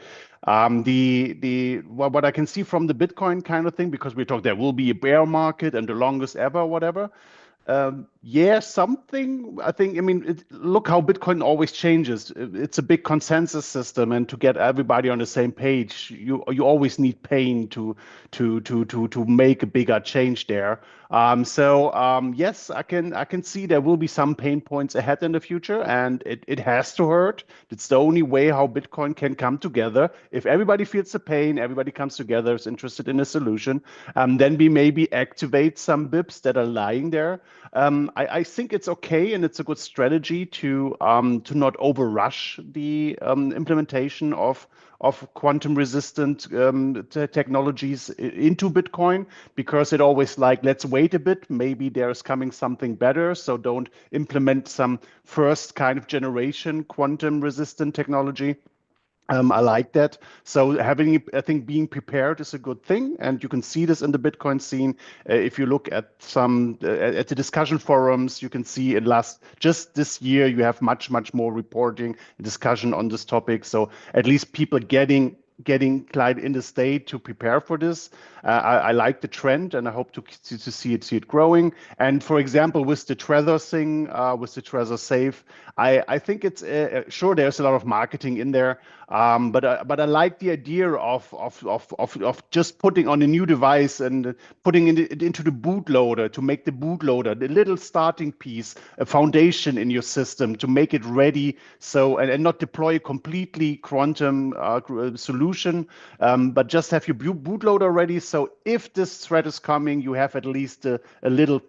What I can see from the Bitcoin kind of thing, because we talk there will be a bear market and the longest ever, whatever. Yeah, something. I think. I mean, look how Bitcoin always changes. It's a big consensus system, and to get everybody on the same page, you always need pain to make a bigger change there. Yes, I can see there will be some pain points ahead in the future, and it has to hurt. It's the only way how Bitcoin can come together. If everybody feels the pain, everybody comes together, is interested in a solution, then we maybe activate some BIPs that are lying there. I think it's okay, and it's a good strategy to not overrush the implementation of quantum resistant technologies into Bitcoin, because it always like, let's wait a bit, maybe there's coming something better, so don't implement some first kind of generation quantum resistant technology. I like that. So I think being prepared is a good thing, and you can see this in the Bitcoin scene. If you look at at the discussion forums, you can see just this year you have much more reporting and discussion on this topic. So at least people getting Clyde in the state to prepare for this. I like the trend, and I hope to see it growing. And for example, with the Trezor thing, with the Trezor Safe, I think it's sure there's a lot of marketing in there, But I like the idea of just putting on a new device and putting it into the bootloader to make the bootloader the little starting piece, a foundation in your system to make it ready. So and not deploy a completely quantum solution, but just have your bootloader ready. So if this threat is coming, you have at least a little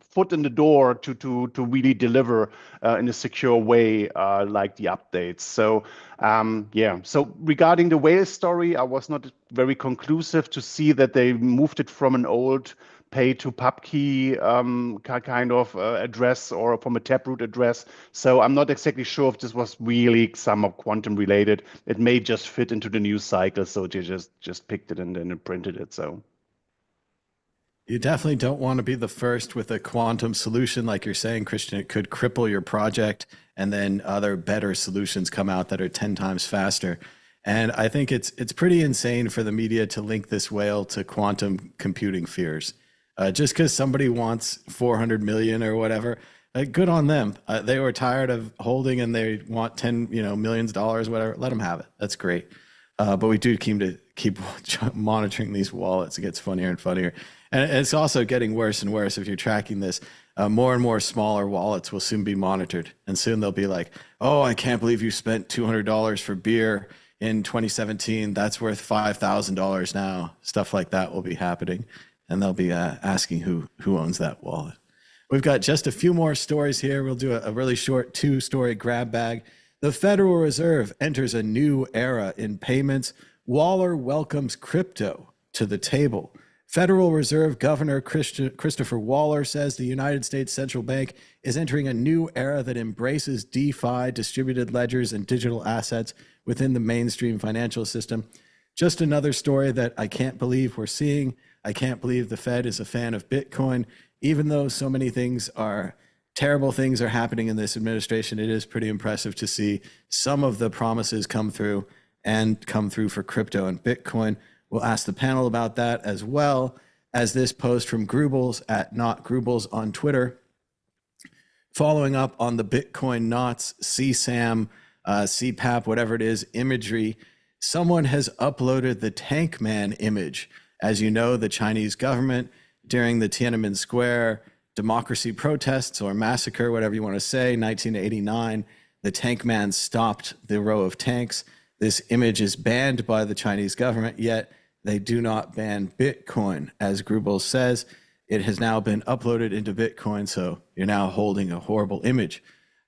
foot in the door to really deliver in a secure way, like the updates. So yeah. So regarding the whale story, I was not very conclusive to see that they moved it from an old pay to pub key kind of address or from a taproot address. So I'm not exactly sure if this was really somewhat quantum related. It may just fit into the news cycle, so they just picked it and then printed it. So. You definitely don't want to be the first with a quantum solution. Like you're saying, Christian, it could cripple your project and then other better solutions come out that are 10 times faster. And I think it's pretty insane for the media to link this whale to quantum computing fears. Just because somebody wants 400 million or whatever, good on them. They were tired of holding and they want 10 millions of dollars, whatever. Let them have it. That's great. But we do keep monitoring these wallets. It gets funnier and funnier. And it's also getting worse and worse. If you're tracking this, more and more smaller wallets will soon be monitored. And soon they'll be like, oh, I can't believe you spent $200 for beer in 2017. That's worth $5,000 now. Stuff like that will be happening. And they'll be asking who owns that wallet. We've got just a few more stories here. We'll do a really short 2-story grab bag. The Federal Reserve enters a new era in payments. Waller welcomes crypto to the table. Federal Reserve Governor Christopher Waller says the United States Central Bank is entering a new era that embraces DeFi, distributed ledgers, and digital assets within the mainstream financial system. Just another story that I can't believe we're seeing. I can't believe the Fed is a fan of Bitcoin. Even though so many terrible things are happening in this administration, it is pretty impressive to see some of the promises come through for crypto and Bitcoin. We'll ask the panel about that, as well as this post from Grubles at Not Grubles on Twitter, following up on the Bitcoin Knots CSAM, CPAP, whatever it is, imagery. Someone has uploaded the Tank Man image. As you know, the Chinese government during the Tiananmen Square democracy protests or massacre, whatever you want to say, 1989, the Tank Man stopped the row of tanks. This image is banned by the Chinese government, yet they do not ban Bitcoin. As Grubel says, it has now been uploaded into Bitcoin, so you're now holding a horrible image.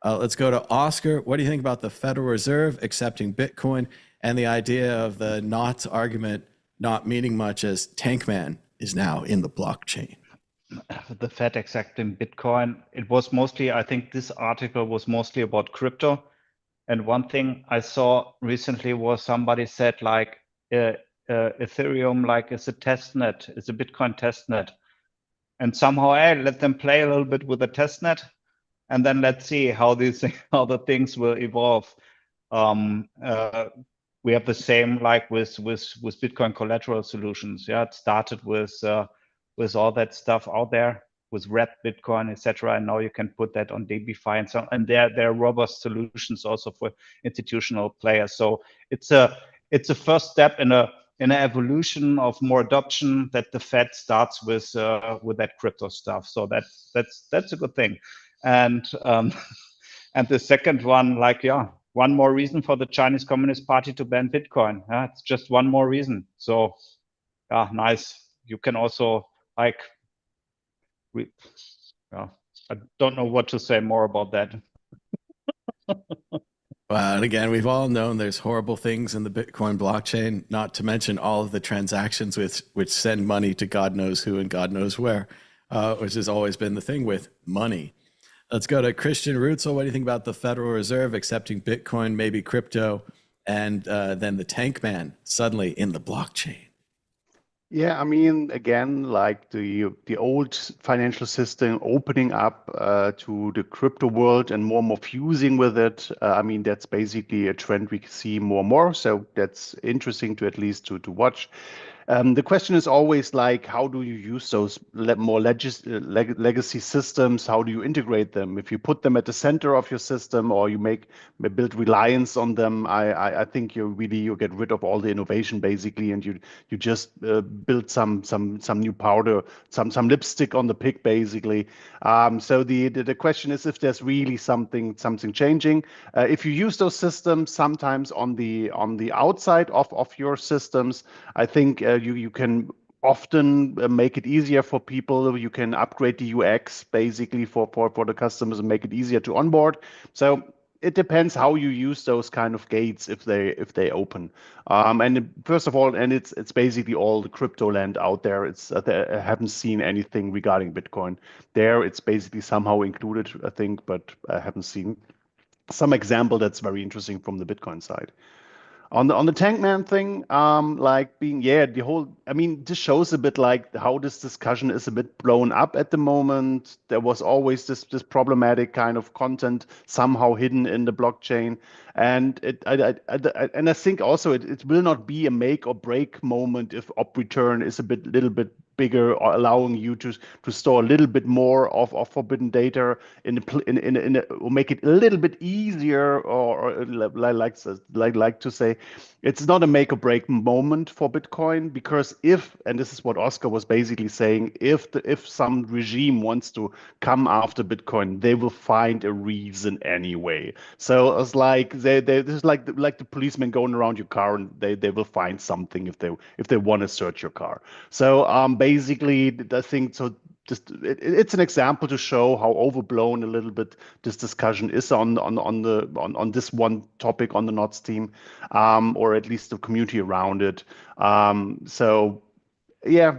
Let's go to Oscar. What do you think about the Federal Reserve accepting Bitcoin and the idea of the Knots argument not meaning much, as Tankman is now in the blockchain? The Fed accepting Bitcoin, it was mostly, I think this article was mostly about crypto. And one thing I saw recently was somebody said like Ethereum like is a test net, is a Bitcoin test net. And somehow let them play a little bit with the test net, and then let's see how the things will evolve. We have the same like with Bitcoin collateral solutions. Yeah, it started with all that stuff out there with red Bitcoin, etc. And now you can put that on DeFi and so on. And there are robust solutions also for institutional players. So it's a first step in an evolution of more adoption that the Fed starts with that crypto stuff. So that's a good thing. And and the second one, like, yeah, one more reason for the Chinese Communist Party to ban Bitcoin. Yeah, it's just one more reason. So yeah, nice. You can also like, I don't know what to say more about that. Well, and again, we've all known there's horrible things in the Bitcoin blockchain, not to mention all of the transactions which send money to God knows who and God knows where, which has always been the thing with money. Let's go to Christian Rutzel. What do you think about the Federal Reserve accepting Bitcoin, maybe crypto, and then the Tank Man suddenly in the blockchain? Yeah, I mean, again, like the old financial system opening up to the crypto world and more fusing with it. I mean, that's basically a trend we see more and more. So that's interesting to at least to watch. The question is always like, how do you use those more legacy systems? How do you integrate them? If you put them at the center of your system, or you build reliance on them, I think you get rid of all the innovation basically, and you just build some new powder, some lipstick on the pig basically. So the question is if there's really something changing. If you use those systems sometimes on the outside of your systems, I think you can often make it easier for people. You can upgrade the UX basically for the customers and make it easier to onboard. So it depends how you use those kind of gates if they open. And first of all, and it's basically all the crypto land out there. I haven't seen anything regarding Bitcoin there. It's basically somehow included, I think, but I haven't seen some example that's very interesting from the Bitcoin side. On the Tankman thing, the whole, I mean, this shows a bit like how this discussion is a bit blown up at the moment. There was always this problematic kind of content somehow hidden in the blockchain, and I think also it will not be a make or break moment if op return is little bit bigger, or allowing you to store a little bit more of forbidden data or make it a little bit easier, or like to say, it's not a make or break moment for Bitcoin, because and this is what Oscar was basically saying, if some regime wants to come after Bitcoin, they will find a reason anyway. So it's like this is like the policeman going around your car, and they will find something if they want to search your car. So basically, I think so. It's an example to show how overblown a little bit this discussion is on this one topic on the NOTS team, or at least the community around it. So yeah,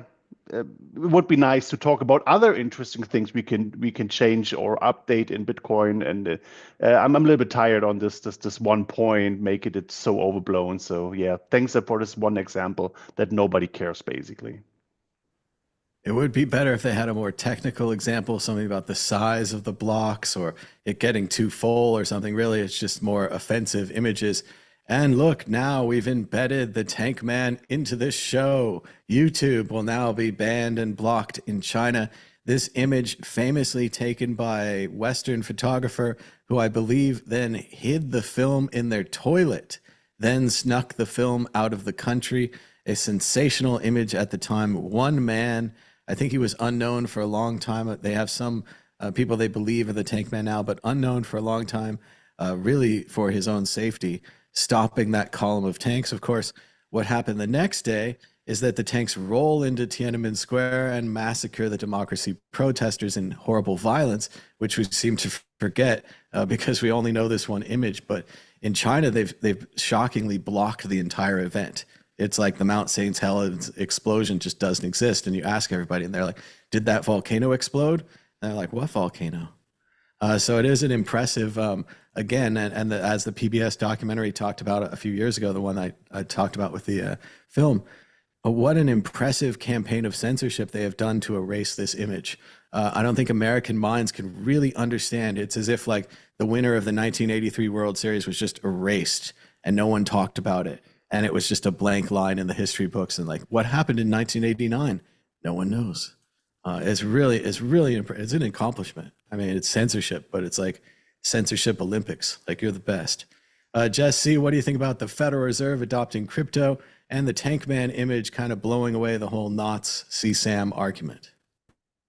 it would be nice to talk about other interesting things we can change or update in Bitcoin. And I'm a little bit tired on this one point, making it so overblown. So yeah, thanks for this one example that nobody cares basically. It would be better if they had a more technical example, something about the size of the blocks or it getting too full or something. Really, it's just more offensive images. And look, now we've embedded the Tankman into this show. YouTube will now be banned and blocked in China. This image, famously taken by a Western photographer who I believe then hid the film in their toilet, then snuck the film out of the country. A sensational image at the time. One man, I think he was unknown for a long time. They have some people they believe are the Tankman now, but unknown for a long time, really for his own safety, stopping that column of tanks. Of course, what happened the next day is that the tanks roll into Tiananmen Square and massacre the democracy protesters in horrible violence, which we seem to forget because we only know this one image. But in China, they've shockingly blocked the entire event. It's like the Mount St. Helens explosion just doesn't exist. And you ask everybody, and they're like, did that volcano explode? And they're like, what volcano? So it is an impressive, again, as the PBS documentary talked about a few years ago, the one I talked about with the film, what an impressive campaign of censorship they have done to erase this image. I don't think American minds can really understand. It's as if like the winner of the 1983 World Series was just erased and no one talked about it. And it was just a blank line in the history books. And like, what happened in 1989? No one knows. It's an accomplishment. I mean, it's censorship, but it's like censorship Olympics. Like, you're the best. Jess C., what do you think about the Federal Reserve adopting crypto and the Tankman image kind of blowing away the whole NOTS CSAM argument?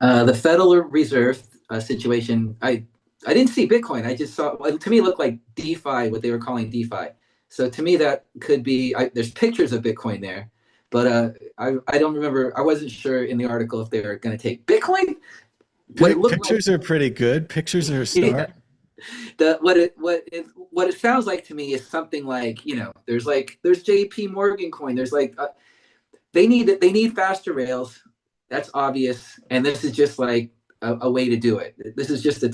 The Federal Reserve situation, I didn't see Bitcoin. I just saw, to me, it looked like DeFi, what they were calling DeFi. So to me, that could be, there's pictures of Bitcoin there, but I don't remember, I wasn't sure in the article if they were going to take Bitcoin. Pictures are pretty good. Pictures are a start. Yeah. What it sounds like to me is something like, there's JPMorgan coin. There's they need faster rails. That's obvious. And this is just like a way to do it. This is just a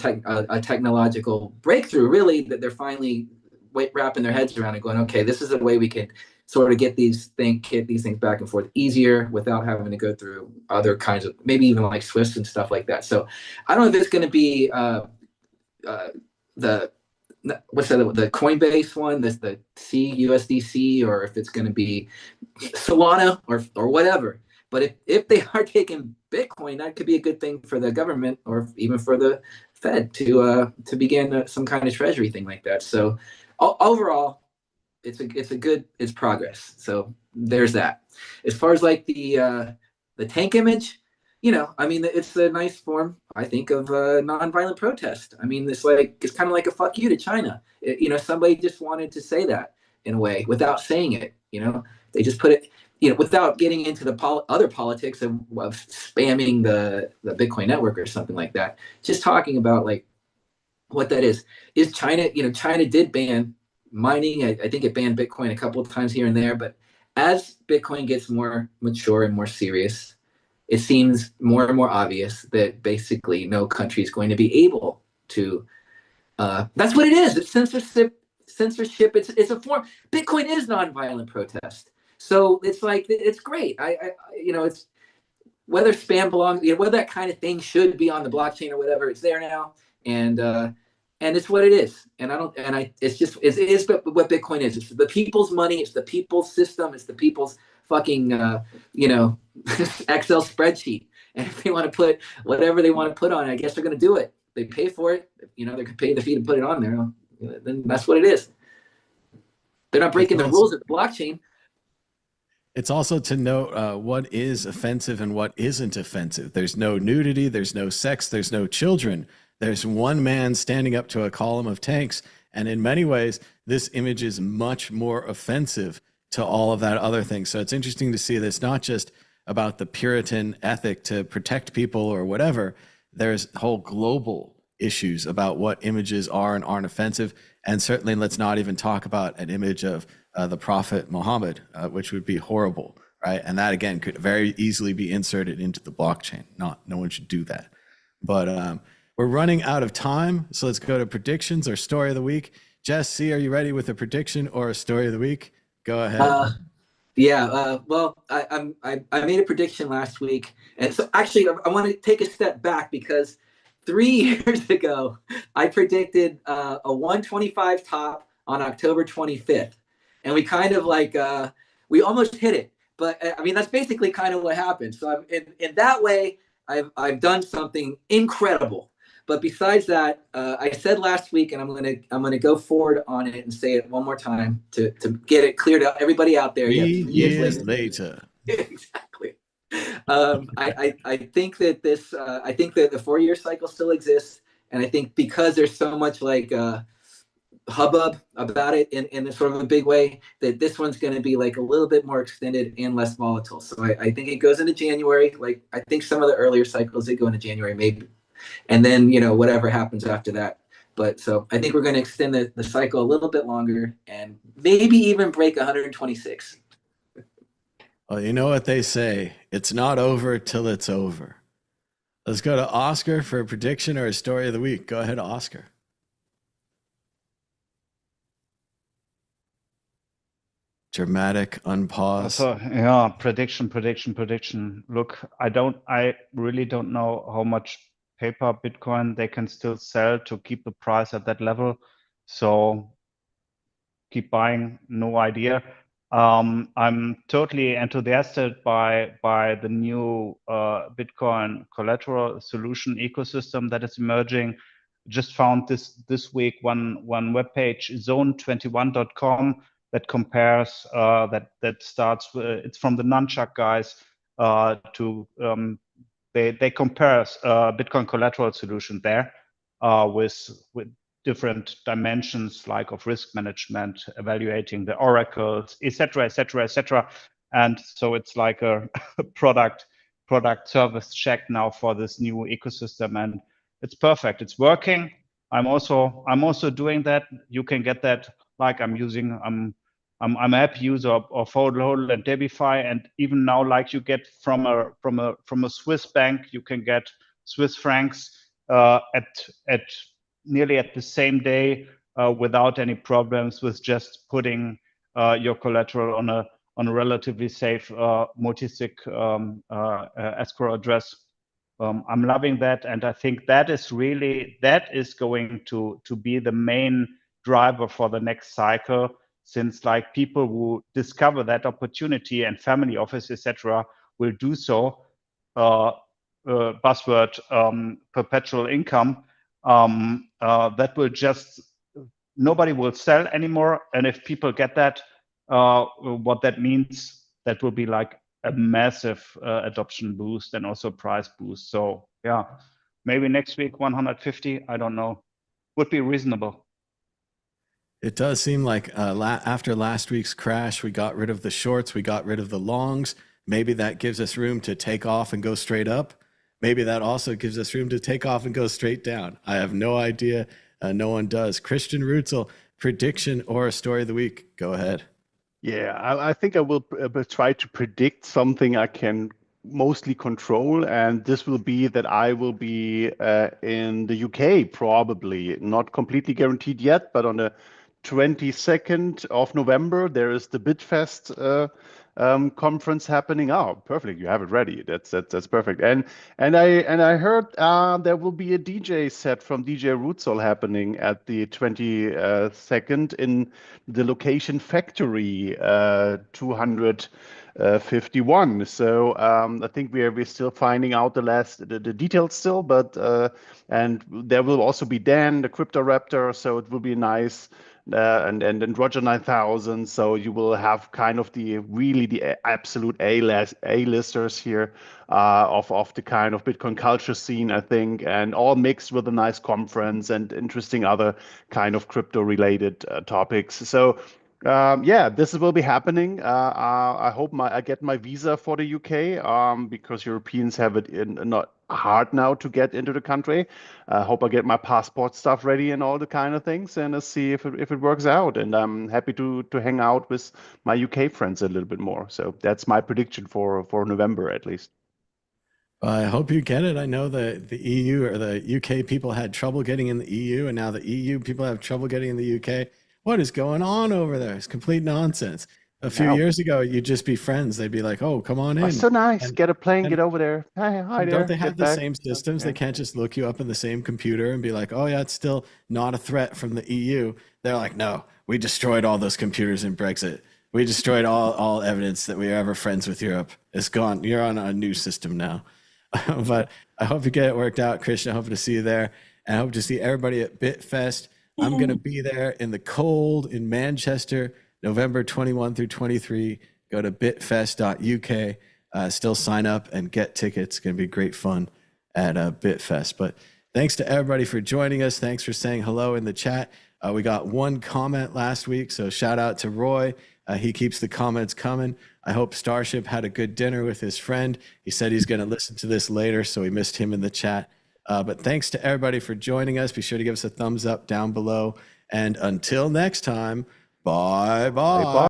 technological breakthrough, really, that they're finally wrapping their heads around and going, okay, this is a way we can sort of get these things back and forth easier without having to go through other kinds of, maybe even like Swift and stuff like that. So I don't know if it's going to be the what's that? The Coinbase one, the CUSDC, or if it's going to be Solana or whatever. But if they are taking Bitcoin, that could be a good thing for the government or even for the Fed to begin some kind of treasury thing like that. So overall, it's progress. So there's that. As far as like the tank image, I mean, it's a nice form, I think, of nonviolent protest. I mean, it's kind of like a fuck you to China. Somebody just wanted to say that in a way without saying it. They just put it, without getting into the other politics of spamming the Bitcoin network or something like that. Just talking about like what that is China. China did ban mining. I think it banned Bitcoin a couple of times here and there, but as Bitcoin gets more mature and more serious, it seems more and more obvious that basically no country is going to be able to. That's what it is. It's censorship. It's a form. Bitcoin is nonviolent protest. So it's like it's great. It's whether spam belongs, whether that kind of thing should be on the blockchain or whatever. It's there now, and it's what it is. It's what Bitcoin is. It's the people's money. It's the people's system. It's the people's fucking Excel spreadsheet. And if they want to put whatever they want to put on it, I guess they're going to do it. They pay for it. They could pay the fee to put it on there. Then that's what it is. They're not breaking the rules of the blockchain. It's also to note what is offensive and what isn't offensive. There's no nudity, there's no sex, there's no children. There's one man standing up to a column of tanks. And in many ways, this image is much more offensive to all of that other thing. So it's interesting to see that it's not just about the Puritan ethic to protect people or whatever. There's whole global issues about what images are and aren't offensive. And certainly let's not even talk about an image of the Prophet Muhammad, which would be horrible, right? And that, again, could very easily be inserted into the blockchain. No one should do that. But we're running out of time, so let's go to predictions or story of the week. Jess C, are you ready with a prediction or a story of the week? Go ahead. Well, I made a prediction last week, and so actually I want to take a step back because 3 years ago I predicted a 125 top on October 25th, and we kind of we almost hit it. But I mean, that's basically kind of what happened. So in that way, I've done something incredible. But besides that, I said last week, and I'm gonna go forward on it and say it one more time to get it clear to everybody out there. 3 years later. Exactly. I think that I think that the 4-year cycle still exists, and I think because there's so much hubbub about it in a sort of a big way, that this one's going to be a little bit more extended and less volatile. So I think it goes into January. I think some of the earlier cycles did go into January, maybe. And then, whatever happens after that. But so I think we're going to extend the cycle a little bit longer and maybe even break 126. Well, you know what they say, it's not over till it's over. Let's go to Oscar for a prediction or a story of the week. Go ahead, Oscar. Dramatic unpause. So yeah, prediction. Look, I really don't know how much paper Bitcoin they can still sell to keep the price at that level. So keep buying, no idea. I'm totally enthusiastic by the new Bitcoin Collateral solution ecosystem that is emerging. Just found this week one webpage, zone21.com, that compares that starts it's from the Nunchuck guys to they compare Bitcoin Collateral solution there with different dimensions of risk management, evaluating the oracles, etc. And so it's like a product service check now for this new ecosystem, and it's perfect. It's working. I'm also doing that. You can get that. I'm a happy user of HODL and Debify, and even now, you get from a Swiss bank, you can get Swiss francs at nearly at the same day without any problems, with just putting your collateral on a relatively safe multi-sig escrow address. I'm loving that, and I think that is going to be the main driver for the next cycle, since like people who discover that opportunity and family office, etc., will do so. Buzzword perpetual income, that will just, nobody will sell anymore. And if people get that, what that means, that will be like a massive adoption boost and also price boost. So yeah, maybe next week 150, I don't know, would be reasonable. It does seem like after last week's crash, we got rid of the shorts, we got rid of the longs. Maybe that gives us room to take off and go straight up. Maybe that also gives us room to take off and go straight down. I have no idea. No one does. Christian Rutzel, prediction or a story of the week? Go ahead. Yeah, I think I will try to predict something I can mostly control, and this will be that I will be in the UK, probably not completely guaranteed yet, but on the 22nd of November there is the Bitfest conference happening. Oh, perfect! You have it ready. That's perfect. And I heard there will be a DJ set from DJ Rutzel happening at the 22nd in the location Factory 251. So I think we're still finding out the details still, but and there will also be Dan, the Crypto Raptor. So it will be nice. And Roger 9000. So you will have kind of the absolute A-listers here of the kind of Bitcoin culture scene, I think, and all mixed with a nice conference and interesting other kind of crypto related topics. So yeah, this will be happening. I hope I get my visa for the UK because Europeans have it not hard now to get into the country. I hope I get my passport stuff ready and all the kind of things, and let's see if it works out. And I'm happy to hang out with my UK friends a little bit more. So that's my prediction for November at least. I hope you get it. I know the EU or the UK people had trouble getting in the EU, and now the EU people have trouble getting in the UK. What is going on over there? It's complete nonsense. A few years ago, you'd just be friends. They'd be like, "Oh, come on in." Oh, so nice. And, get a plane, and get over there. Hi there. don't they have get the back. same systems? Yeah. They can't just look you up in the same computer and be like, "Oh, yeah, it's still not a threat from the EU." They're like, "No, we destroyed all those computers in Brexit. We destroyed all evidence that we were ever friends with Europe. It's gone. You're on a new system now." But I hope you get it worked out, Christian. I hope to see you there. And I hope to see everybody at Bitfest. I'm going to be there in the cold in Manchester, November 21 through 23. Go to bitfest.uk. Still sign up and get tickets. It's going to be great fun at Bitfest. But thanks to everybody for joining us. Thanks for saying hello in the chat. We got one comment last week, so shout out to Roy. He keeps the comments coming. I hope Starship had a good dinner with his friend. He said he's going to listen to this later, so we missed him in the chat. But thanks to everybody for joining us. Be sure to give us a thumbs up down below. And until next time, bye-bye.